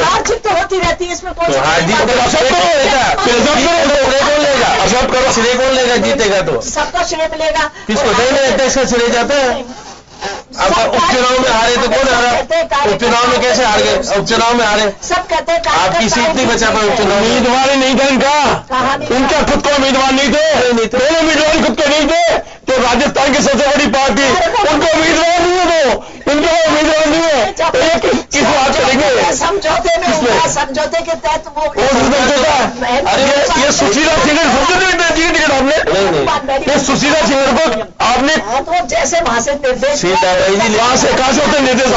[SPEAKER 5] हार-जीत तो होती रहती है, इसमें कोई
[SPEAKER 8] श्रेय कौन लेगा जीतेगा तो?
[SPEAKER 5] सबका श्रेय मिलेगा।
[SPEAKER 8] किसको देने अध्यक्ष का श्रेय जाता है? अब उपचुनाव में हारे तो कौन हारा? उपचुनाव में कैसे हार गए? उपचुनाव में हारे,
[SPEAKER 5] सब कहते हैं
[SPEAKER 8] आपकी सीट नहीं बचा पाए उपचुनाव।
[SPEAKER 3] उम्मीदवार नहीं था इनका खुद को उम्मीदवार नहीं थे, दोनों उम्मीदवार खुद को नहीं थे। तो राजस्थान की सबसे बड़ी पार्टी उनको उम्मीदवार नहीं है, वो इनका उम्मीदवार नहीं है, तो ये किस बात करेंगे?
[SPEAKER 5] समझौते में समझौते के तहत वो
[SPEAKER 3] अरे ये सुशीला सिंह आपने, ये सुशीला सिंह को आपने
[SPEAKER 5] जैसे वहां से निर्देश
[SPEAKER 3] वहां से कहां से होते निर्देश? तो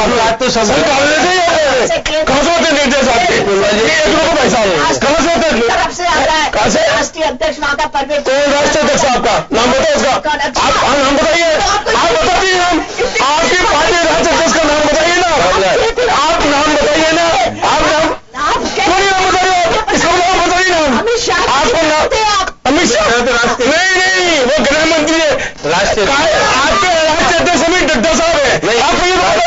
[SPEAKER 3] कहां से होते निर्देश आपके? 1 रुपये पैसा कहां से होते?
[SPEAKER 5] तरफ से आ रहा है।
[SPEAKER 3] कहां से?
[SPEAKER 5] राष्ट्रीय अध्यक्ष वहां का परवेज।
[SPEAKER 3] कौन राष्ट्रीय अध्यक्ष आपका नाम बताओ उसका? आप नाम बताइए, आप बताइए नाम, आपकी पार्टी राज्य अध्यक्ष का नाम बताइए ना, आप नाम बताइए ना, आप नाम क्यों नहीं नाम बताइए? इसका नाम बताइए नाम।
[SPEAKER 5] अमित शाह
[SPEAKER 3] आपको नाम अमित शाह नहीं, वो गृह मंत्री है राष्ट्रीय, आपके राष्ट्रीय अध्यक्ष अमित डड्डा साहब है। आपको ये बात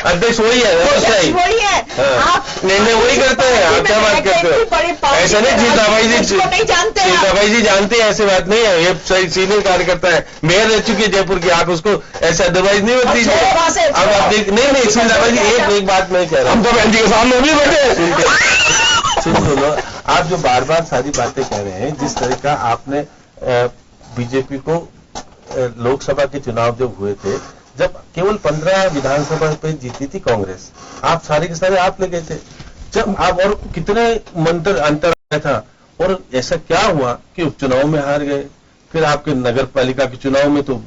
[SPEAKER 3] अध्यक्ष वही है,
[SPEAKER 5] वही है, आप
[SPEAKER 8] निर्णय वही करते हैं। आप क्या बात करते हो? ऐसा नहीं, शीलाबाई जी
[SPEAKER 5] नहीं जानते,
[SPEAKER 8] शीलाबाई जी जानते हैं, ऐसी बात नहीं है। ये सही सीनियर कार्यकर्ता है, मेयर रह चुकी है जयपुर की, आप उसको ऐसा एडवाइज नहीं होती है। अब आप देख नहीं शीलाबाई जी एक बात मैं कह रहा हूँ,
[SPEAKER 3] हम तो बहन जी के सामने भी बैठे।
[SPEAKER 8] सुनो, आप जो बार बार सारी बातें कह रहे हैं, जिस तरह का आपने बीजेपी को लोकसभा के चुनाव जब हुए थे, जब केवल 15 विधानसभा पे जीती थी कांग्रेस, आप सारे के सारे आप ले गए थे, जब आप और कितने अंतर आया था, और ऐसा क्या हुआ कि उपचुनाव में हार गए, फिर आपके नगर पालिका के चुनाव में तो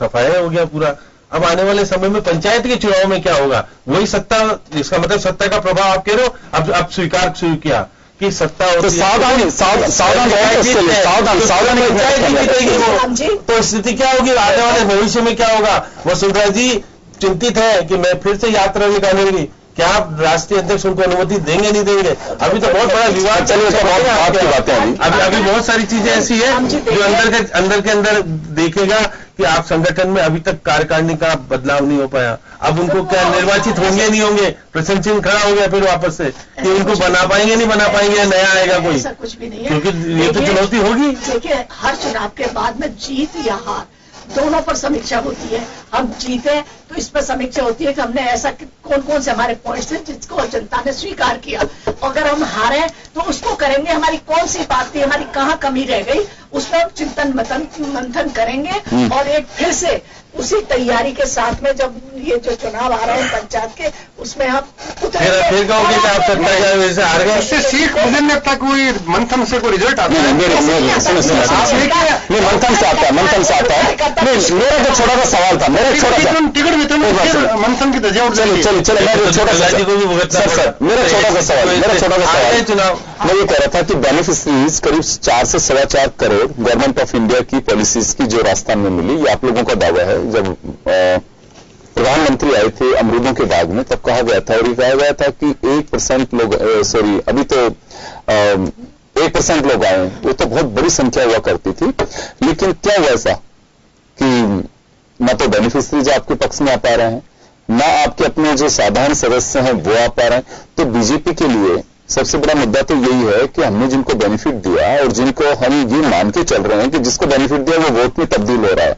[SPEAKER 8] सफाया हो गया पूरा। अब आने वाले समय में पंचायत के चुनाव में क्या होगा? वही सत्ता, इसका मतलब सत्ता का प्रभाव आप कह रहे हो अब स्वीकार शुरू किया कि सत्ता
[SPEAKER 1] तो सावधान
[SPEAKER 8] तो स्थिति क्या होगी आने वाले भविष्य में? क्या होगा? वसुंधरा जी चिंतित है कि मैं फिर से यात्रा निकालूंगी, क्या आप राष्ट्रीय अध्यक्ष उनको अनुमति देंगे नहीं देंगे? अभी तो बहुत बड़ा विवाद चल रहा है। अभी बहुत सारी चीजें ऐसी है जो अंदर के अंदर देखेगा कि आप संगठन में अभी तक कार्यकारिणी का बदलाव नहीं हो पाया। अब उनको क्या निर्वाचित होंगे नहीं होंगे? प्रश्न चिन्ह खड़ा हो गया फिर वापस से कि उनको बना पाएंगे नहीं बना पाएंगे, नया आएगा कोई?
[SPEAKER 5] ऐसा कुछ भी नहीं है,
[SPEAKER 8] क्योंकि ये तो चुनौती होगी।
[SPEAKER 5] देखिए हर चुनाव के बाद में जीत या हार दोनों पर समीक्षा होती है। हम जीते तो इस पर समीक्षा होती है कि हमने ऐसा कौन कौन से हमारे पॉइंट्स हैं जिसको जनता ने स्वीकार किया। अगर हम हारे तो उसको करेंगे, हमारी कौन सी बात थी, हमारी कहाँ कमी रह गई, उस पर चिंतन मंथन करेंगे और एक फिर से उसी तैयारी के साथ में जब ये जो चुनाव आ रहे हैं पंचायत के, उसमें आप
[SPEAKER 6] फिर कहोगे कि आप 70 वजह से हार गए।
[SPEAKER 7] इससे सीख मुझे नहीं लगता कोई मंथन से कोई रिजल्ट आता है।
[SPEAKER 1] मंथन से आता है, मंथन से आता है। मेरा जो छोटा सा सवाल था, मेरा छोटा सा
[SPEAKER 7] टिकट वितरण मंथन की धज्जियां उड़ जाएंगी।
[SPEAKER 1] चलो मैं छोटा सा मेरा छोटा सा सवाल
[SPEAKER 6] चुनाव
[SPEAKER 1] मैं ये कह रहा था कि बेनिफिशरीज करीब 4 से 4.25 करोड़ गवर्नमेंट ऑफ इंडिया की पॉलिसीज की जो राजस्थान में मिली, ये आप लोगों का दावा है। जब प्रधानमंत्री आए थे अमरूदों के बाग में, तब कहा गया था और ये कहा गया था कि 1% लोग अभी तो 1% लोग आए, वो तो बहुत बड़ी संख्या हुआ करती थी। लेकिन क्या हुआ ऐसा कि न तो बेनिफिशरीज आपके पक्ष में आ पा रहे हैं, न आपके अपने जो साधारण सदस्य हैं वो आ पा रहे हैं। तो बीजेपी के लिए सबसे बड़ा मुद्दा तो यही है कि हमने जिनको बेनिफिट दिया और जिनको हम ये मान के चल रहे हैं कि जिसको बेनिफिट दिया वो वोट में तब्दील हो रहा है,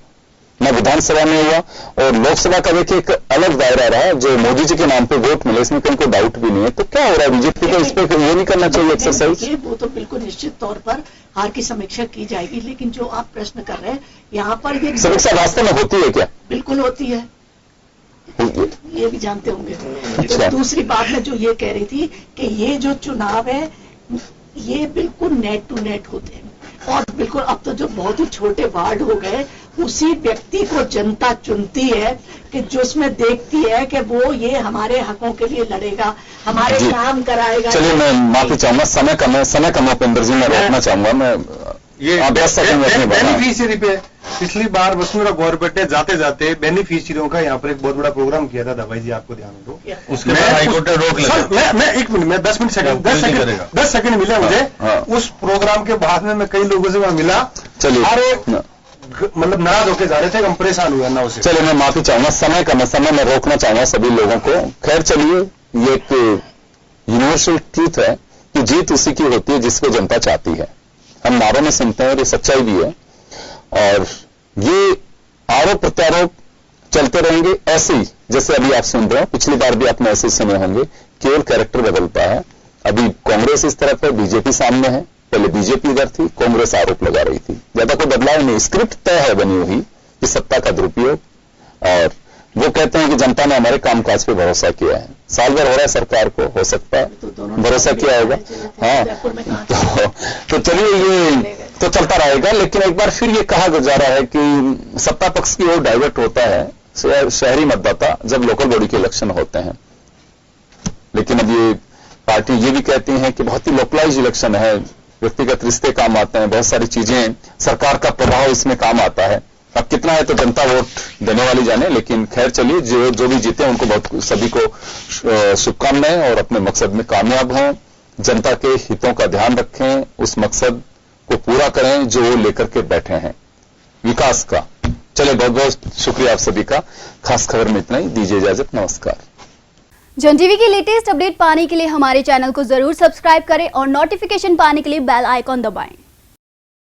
[SPEAKER 1] न विधानसभा में हुआ और लोकसभा का देखिए एक अलग दायरा रहा जो मोदी जी के नाम पे वोट मिले, इसमें कहीं कोई डाउट भी नहीं है। तो क्या हो रहा है बीजेपी को इस पर ये नहीं करना चाहिए एक्सरसाइज?
[SPEAKER 5] वो तो बिल्कुल निश्चित तौर पर हार की समीक्षा की जाएगी, लेकिन जो आप प्रश्न कर रहे हैं यहाँ पर ये
[SPEAKER 1] समीक्षा वास्तव में होती है क्या?
[SPEAKER 5] बिल्कुल होती है, ये भी जानते होंगे।
[SPEAKER 1] अच्छा।
[SPEAKER 5] तो दूसरी बात मैं जो ये कह रही थी कि ये जो चुनाव है ये बिल्कुल नेट टू नेट होते हैं और बिल्कुल अब तो जो बहुत ही छोटे वार्ड हो गए, उसी व्यक्ति को जनता चुनती है कि जो उसमें देखती है कि वो ये हमारे हकों के लिए लड़ेगा, हमारे काम कराएगा।
[SPEAKER 1] चलिए मैं माफी चाहूंगा, समय कम है उपेंद्र जी, मैं रोकना चाहूंगा। मैं
[SPEAKER 7] ये बेनिफिशियरी पे पिछली बार वसुंधरा गौरपेटे जाते जाते बेनिफिशियरियों का यहाँ पर एक बहुत बड़ा प्रोग्राम किया था दवाई जी, आपको ध्यान दो।
[SPEAKER 6] उसके बाद हाईकोर्ट ने रोक लिया।
[SPEAKER 7] मैं 1 मिनट में 10 सेकंड मिले मुझे। उस प्रोग्राम के बाद में मैं कई लोगों से मैं मिला,
[SPEAKER 1] चलिए
[SPEAKER 7] मतलब नाराज होकर जा रहे थे, हम परेशान हुए ना उसे।
[SPEAKER 1] चलिए मैं माफी चाहूंगा, समय कम है, समय मैं रोकना चाहूंगा सभी लोगों को। खैर चलिए, ये एक यूनिवर्सल ट्रूथ है कि जीत उसी की होती है जिसको जनता चाहती है। हम नारों में सुनते हैं और ये सच्चाई भी है और ये आरोप प्रत्यारोप चलते रहेंगे ऐसे ही जैसे अभी आप सुन रहे हो। पिछली बार भी आपने ऐसे सुने होंगे, केवल कैरेक्टर बदलता है। अभी कांग्रेस इस तरफ है, बीजेपी सामने है। पहले बीजेपी इधर थी, कांग्रेस आरोप लगा रही थी। ज्यादा कोई बदलाव नहीं, स्क्रिप्ट तय है बनी हुई कि सत्ता का दुरुपयोग। और वो कहते हैं कि जनता ने हमारे कामकाज पे भरोसा किया है। साल भर हो रहा है सरकार को, हो सकता है भरोसा किया होगा। हाँ, तो चलिए ये तो चलता रहेगा। लेकिन एक बार फिर ये कहा जा रहा है कि सत्ता पक्ष की ओर डाइवर्ट होता है शहरी मतदाता जब लोकल बॉडी के इलेक्शन होते हैं। लेकिन अब ये पार्टी ये भी कहती है कि बहुत ही लोकलाइज इलेक्शन है, व्यक्तिगत रिश्ते काम आते हैं, बहुत सारी चीजें, सरकार का प्रभाव इसमें काम आता है। अब कितना है तो जनता वोट देने वाली जाने। लेकिन खैर चलिए, जो भी जीते उनको बहुत सभी को शुभकामनाएं और अपने मकसद में कामयाब हों, जनता के हितों का ध्यान रखें, उस मकसद को पूरा करें जो वो लेकर के बैठे हैं, विकास का। चलिए, बहुत बहुत शुक्रिया आप सभी का। खास खबर में इतना ही, दीजिए इजाजत, नमस्कार।
[SPEAKER 9] जन टीवी की लेटेस्ट अपडेट पाने के लिए हमारे चैनल को जरूर सब्सक्राइब करें और नोटिफिकेशन पाने के लिए बेल आइकॉन दबाएं।